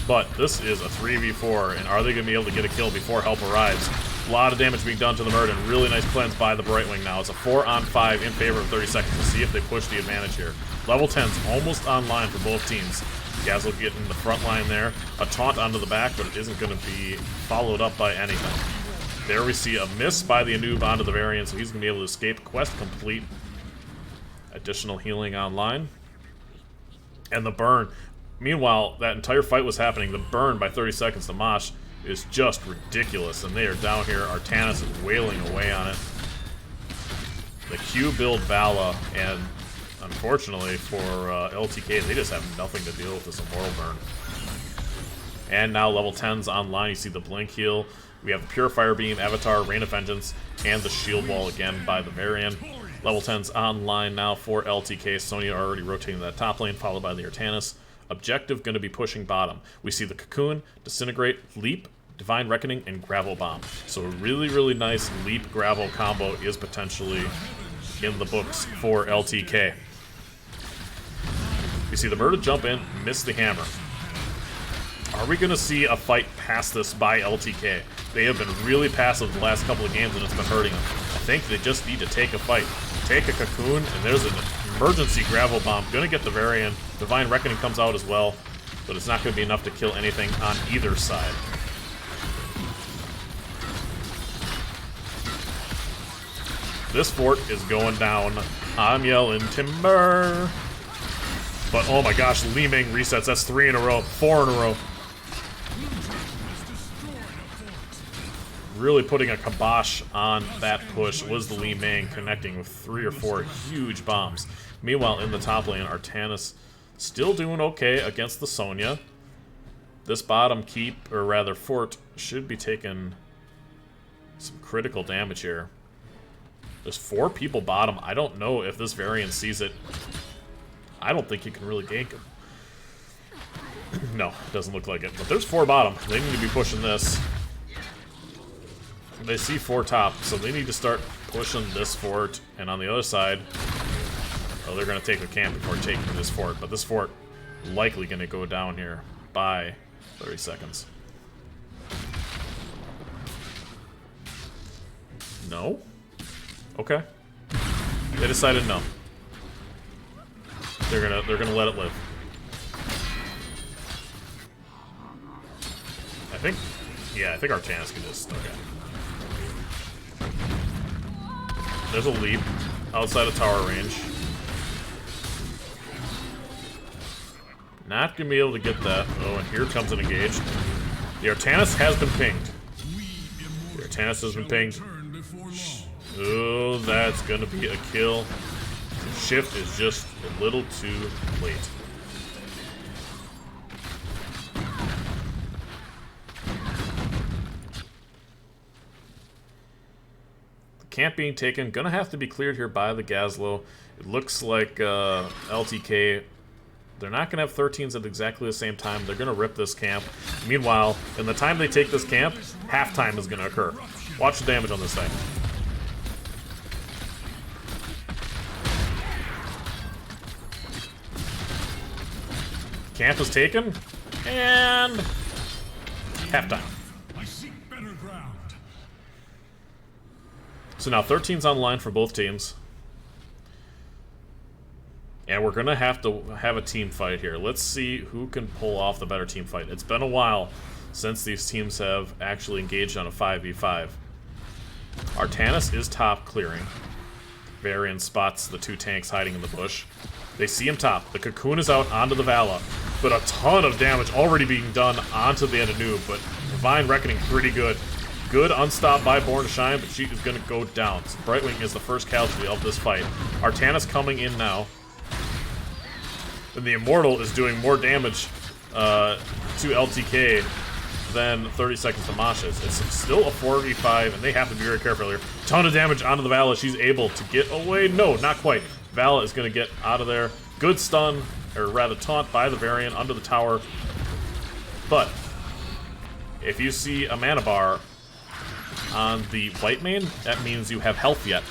But this is a 3v4, and are they going to be able to get a kill before help arrives? A lot of damage being done to the Murden. Really nice cleanse by the Brightwing now. It's a 4-on-5 in favor of 30 seconds to see if they push the advantage here. Level 10's almost online for both teams. Gazlo getting the front line there. A taunt onto the back, but it isn't going to be followed up by anything. There we see a miss by the Anub onto the Varian, so he's going to be able to escape. Quest complete. Additional healing online. And the burn. Meanwhile, that entire fight was happening. The burn by 30 seconds to Mosh is just ridiculous. And they are down here. Artanis is wailing away on it. The Q build Vala, and unfortunately for LTK, they just have nothing to deal with this Immortal Burn. And now level 10's online. You see the Blink Heal. We have the Purifier Beam, Avatar, Rain of Vengeance, and the Shield Wall again by the Varian. Level 10's online now for LTK. Sonya already rotating that top lane, followed by the Artanis. Objective going to be pushing bottom. We see the Cocoon, Disintegrate, Leap, Divine Reckoning, and Gravel Bomb. So a really, really nice Leap Gravel combo is potentially in the books for LTK. We see the Murder jump in, miss the hammer. Are we going to see a fight past this by LTK? They have been really passive the last couple of games and it's been hurting them. I think they just need to take a fight. Take a Cocoon, and there's an emergency Gravel Bomb. Gonna get the Varian. Divine Reckoning comes out as well, but it's not going to be enough to kill anything on either side. This fort is going down. I'm yelling timber. But oh my gosh, Li Ming resets. That's 3 in a row, 4 in a row. Really putting a kibosh on that push was the Li Ming, connecting with 3 or 4 huge bombs. Meanwhile, in the top lane, Artanis still doing okay against the Sonya. This bottom keep, or rather fort, should be taking some critical damage here. There's 4 people bottom. I don't know if this Varian sees it. I don't think he can really gank him. No, doesn't look like it. But there's 4 bottom. They need to be pushing this. They see 4 top, so they need to start pushing this fort. And on the other side, oh, they're going to take the camp before taking this fort. But this fort likely going to go down here by 30 seconds. No? Okay. They decided no. They're gonna let it live. I think Artanis can just, okay. There's a leap outside of tower range. Not gonna be able to get that. Oh, and here comes an engage. The Artanis has been pinged. The Artanis has been pinged. Oh, that's gonna be a kill. Shift is just a little too late. The camp being taken, gonna have to be cleared here by the Gazlo. It looks like LTK, they're not gonna have 13s at exactly the same time. They're gonna rip this camp. Meanwhile, in the time they take this camp, halftime is gonna occur. Watch the damage on this thing. Camp is taken, and halftime. So now 13's online for both teams. And we're going to have a team fight here. Let's see who can pull off the better team fight. It's been a while since these teams have actually engaged on a 5v5. Artanis is top clearing. Varian spots the 2 tanks hiding in the bush. They see him top. The Cocoon is out onto the Vala, but a ton of damage already being done onto the Anub, but Divine Reckoning pretty good. Good unstopped by Born to Shine, but she is going to go down. So Brightwing is the first casualty of this fight. Artanis coming in now. And the Immortal is doing more damage to LTK than 30 seconds to Mosh is. It's still a 4v5, and they have to be very careful here. Ton of damage onto the Vala. She's able to get away. No, not quite. Vala is going to get out of there. Good stun, or rather taunt by the Varian under the tower. But if you see a mana bar on the white main, that means you have health yet.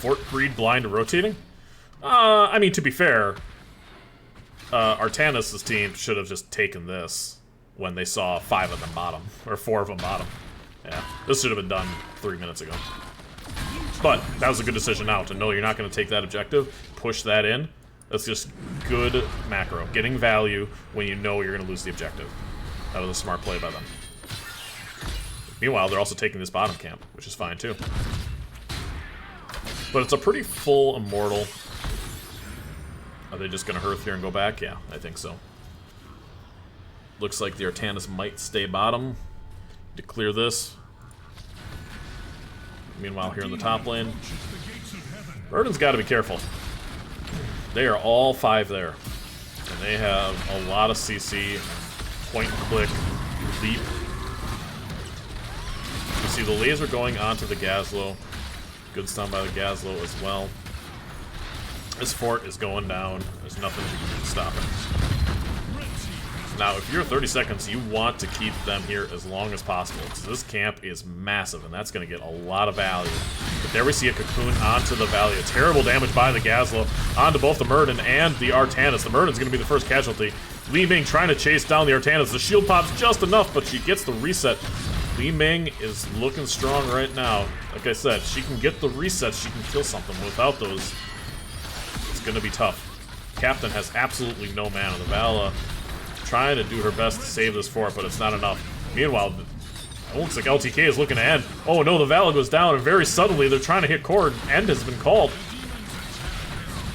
Fort Breed blind to rotating? I mean, to be fair, Artanis' team should have just taken this when they saw 5 of them bottom, or 4 of them bottom. Yeah, this should have been done 3 minutes ago. But that was a good decision now, to know you're not going to take that objective, push that in, That's just good macro. Getting value when you know you're going to lose the objective. That was a smart play by them. Meanwhile, they're also taking this bottom camp, which is fine too. But it's a pretty full Immortal. Are they just going to Hearth here and go back? Yeah, I think so. Looks like the Artanis might stay bottom to clear this. Meanwhile, here in the top lane, Burden's got to be careful. They are all 5 there. And they have a lot of CC, point and click, leap. You see the laser going onto the Gazlo. Good stun by the Gazlo as well. This fort is going down. There's nothing you can do to stop it. Now, if you're 30 seconds, you want to keep them here as long as possible, because this camp is massive, and that's going to get a lot of value. But there we see a Cocoon onto the Valley. A terrible damage by the Gazlo onto both the Murden and the Artanis. The Murden's going to be the first casualty. Li Ming trying to chase down the Artanis. The shield pops just enough, but she gets the reset. Li Ming is looking strong right now. Like I said, she can get the reset, she can kill something. Without those, it's going to be tough. Captain has absolutely no mana. The Vala trying to do her best to save this fort, but it's not enough. Meanwhile, it looks like LTK is looking to end. Oh no, the Vala goes down, and very suddenly they're trying to hit core. End has been called.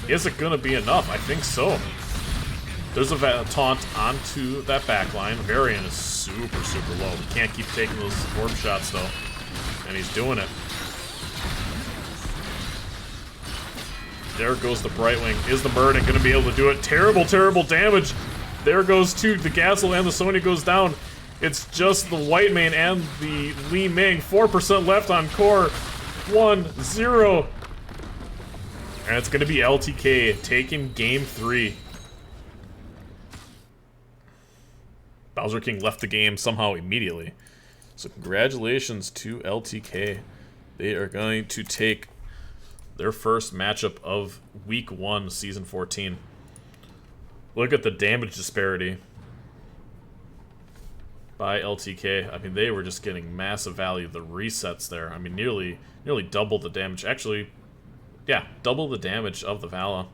Is it going to be enough? I think so. There's a taunt onto that backline. Varian is super, super low. We can't keep taking those orb shots, though. And he's doing it. There goes the Brightwing. Is the Murden going to be able to do it? Terrible, terrible damage. There goes two. The Gazelle and the Sonya goes down. It's just the White Mane and the Li Ming. 4% left on core. 1-0. And it's going to be LTK taking game 3. Bowser King left the game somehow immediately. So congratulations to LTK. They are going to take their first matchup of Week 1, Season 14. Look at the damage disparity by LTK. I mean, they were just getting massive value. The resets there, I mean, nearly double the damage. Actually, yeah, double the damage of the Vala.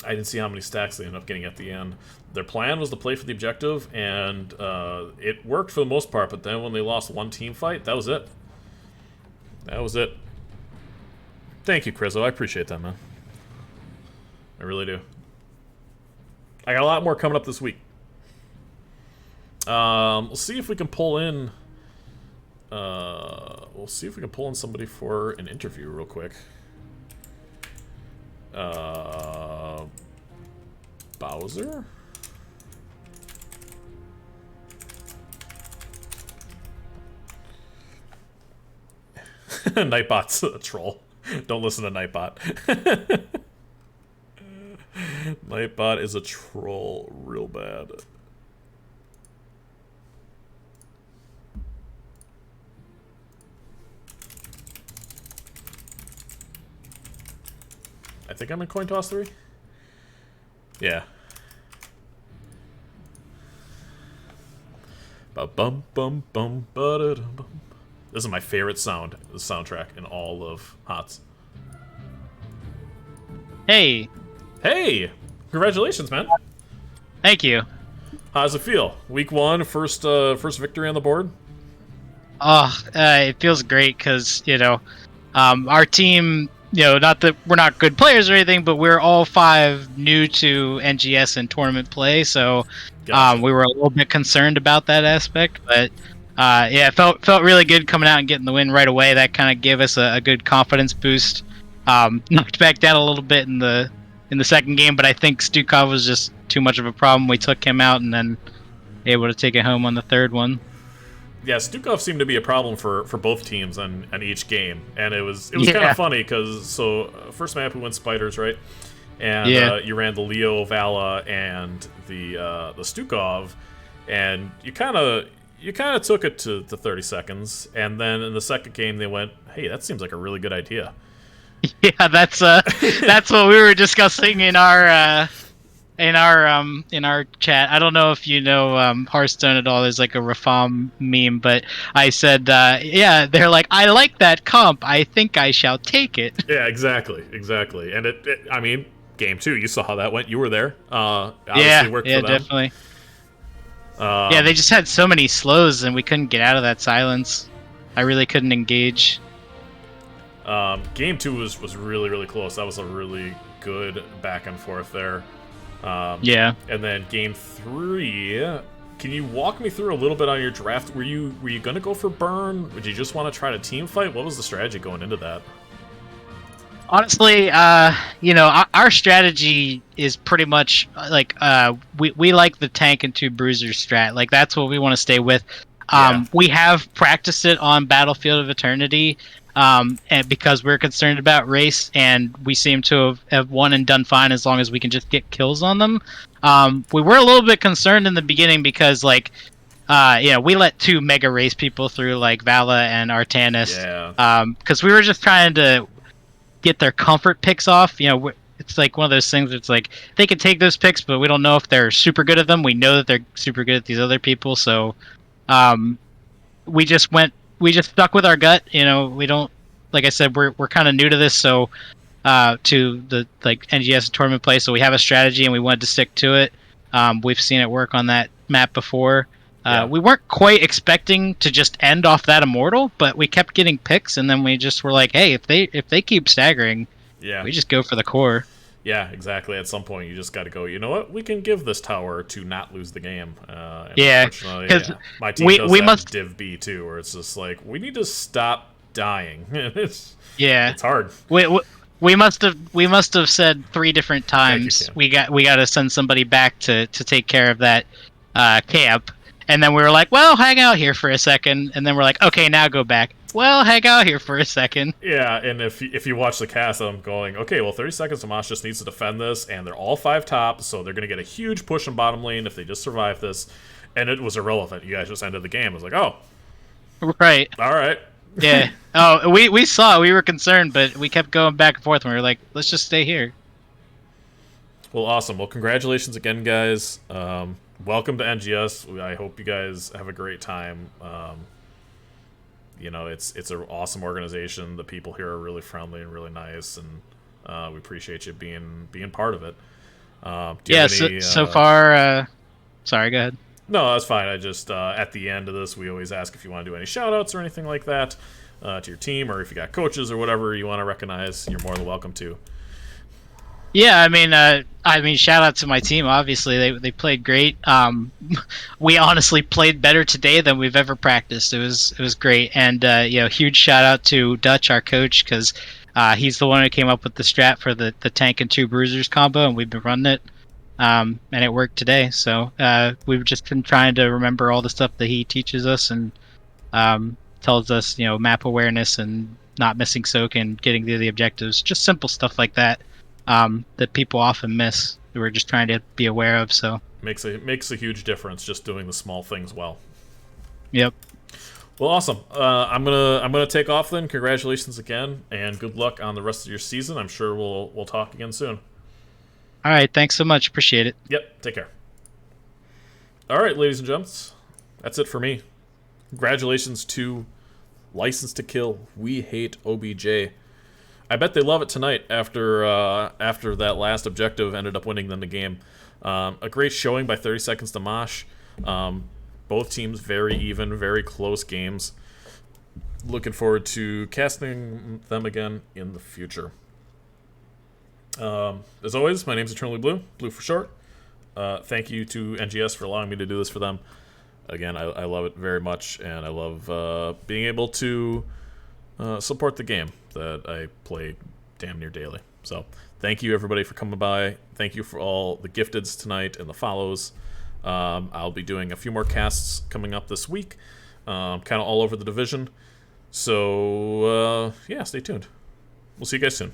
I didn't see how many stacks they ended up getting at the end. Their plan was to play for the objective, and it worked for the most part, but then when they lost one team fight, that was it. That was it. Thank you, Crizzo. I appreciate that, man. I really do. I got a lot more coming up this week. We'll see if we can pull in... we'll see if we can pull in somebody for an interview real quick. Bowser? Nightbot's a troll. Don't listen to Nightbot. Nightbot is a troll real bad. I think I'm in coin toss 3. Yeah. Ba-bum bum bum ba-da-dum-bum. This is my favorite sound, the soundtrack in all of HOTS. Hey. Hey! Congratulations, man. Thank you. How does it feel? Week 1, first victory on the board? Oh, it feels great because, you know, our team, you know, not that we're not good players or anything, but we're all 5 new to NGS and tournament play, so Gotcha. we were a little bit concerned about that aspect, but yeah, it felt really good coming out and getting the win right away. That kind of gave us a good confidence boost. Knocked back down a little bit in the second game, but I think Stukov was just too much of a problem. We took him out and then able to take it home on the third one. Yeah, Stukov seemed to be a problem for both teams on each game, and it was Yeah. kind of funny because first map we went Spiders, right? And Yeah. you ran the Leo, Vala, and the Stukov, and you kind of took it to 30 seconds, and then in the second game they went, "Hey, that seems like a really good idea." Yeah, that's what we were discussing in our in our chat, I don't know if you know Hearthstone at all. There's like a Rafam meme, but I said, yeah, they're like, I like that comp. I think I shall take it. Yeah, exactly. And I mean, game 2, you saw how that went. You were there. Obviously Yeah, worked for them. definitely. Yeah, they just had so many slows, and we couldn't get out of that silence. I really couldn't engage. Game 2 was really, really close. That was a really good back and forth there. Yeah. And then game 3, can you walk me through a little bit on your draft? Were you gonna go for burn? Would you just want to try to team fight? What was the strategy going into that? Honestly, our strategy is pretty much like we like the tank and 2 bruisers strat. Like that's what we want to stay with. We have practiced it on Battlefield of Eternity, and because we're concerned about race, and we seem to have won and done fine as long as we can just get kills on them. We were a little bit concerned in the beginning because like we let 2 mega race people through like Vala and Artanis. Yeah. Because we were just trying to get their comfort picks off. It's like one of those things. It's like they can take those picks, but we don't know if they're super good at them. We know that they're super good at these other people, so we just stuck with our gut. We don't, like I said, we're kind of new to this, so to the like NGS tournament play, so we have a strategy and we wanted to stick to it. We've seen it work on that map before. We weren't quite expecting to just end off that immortal, but we kept getting picks, and then we just were like, hey, if they keep staggering, we just go for the core. Yeah, exactly. At some point, you just got to go, you know what? We can give this tower to not lose the game. Because my team does that Div B too, where it's just like, we need to stop dying. It's hard. We must have said 3 different times we got to send somebody back to take care of that camp. And then we were like, well, hang out here for a second. And then we're like, okay, now go back. Well, hang out here for a second. Yeah, and if you watch the cast, I'm going, okay, well, 30 seconds, Mosh just needs to defend this, and they're all 5 top, so they're going to get a huge push in bottom lane if they just survive this. And it was irrelevant. You guys just ended the game. I was like, oh. Right. All right. Yeah. Oh, we saw it. We were concerned, but we kept going back and forth, and we were like, let's just stay here. Well, awesome. Well, congratulations again, guys. Welcome to NGS. I hope you guys have a great time. It's an awesome organization. The people here are really friendly and really nice, and we appreciate you being part of it. So far, sorry, go ahead. No, that's fine. I just at the end of this, we always ask if you want to do any shout-outs or anything like that to your team, or if you got coaches or whatever you want to recognize, you're more than welcome to. Yeah, I mean, shout out to my team. Obviously, they played great. We honestly played better today than we've ever practiced. It was great, and huge shout out to Dutch, our coach, because he's the one who came up with the strat for the tank and 2 bruisers combo, and we've been running it, and it worked today. So we've just been trying to remember all the stuff that he teaches us and tells us, map awareness and not missing soak and getting to the objectives, just simple stuff like that. That people often miss. We're just trying to be aware of. So makes a huge difference just doing the small things well. Yep. Well, awesome. I'm gonna take off then. Congratulations again, and good luck on the rest of your season. I'm sure we'll talk again soon. All right. Thanks so much. Appreciate it. Yep. Take care. All right, ladies and gents, that's it for me. Congratulations to License to Kill. We hate OBJ. I bet they love it tonight after that last objective ended up winning them the game. A great showing by 30 Seconds to Mosh. Both teams very even, very close games. Looking forward to casting them again in the future. As always, my name's Eternally Blue, Blue for short. Thank you to NGS for allowing me to do this for them. Again, I love it very much, and I love being able to support the game that I play damn near daily. So thank you everybody for coming by. Thank you for all the gifteds tonight and the follows. I'll be doing a few more casts coming up this week, kind of all over the division. So yeah, stay tuned. We'll see you guys soon.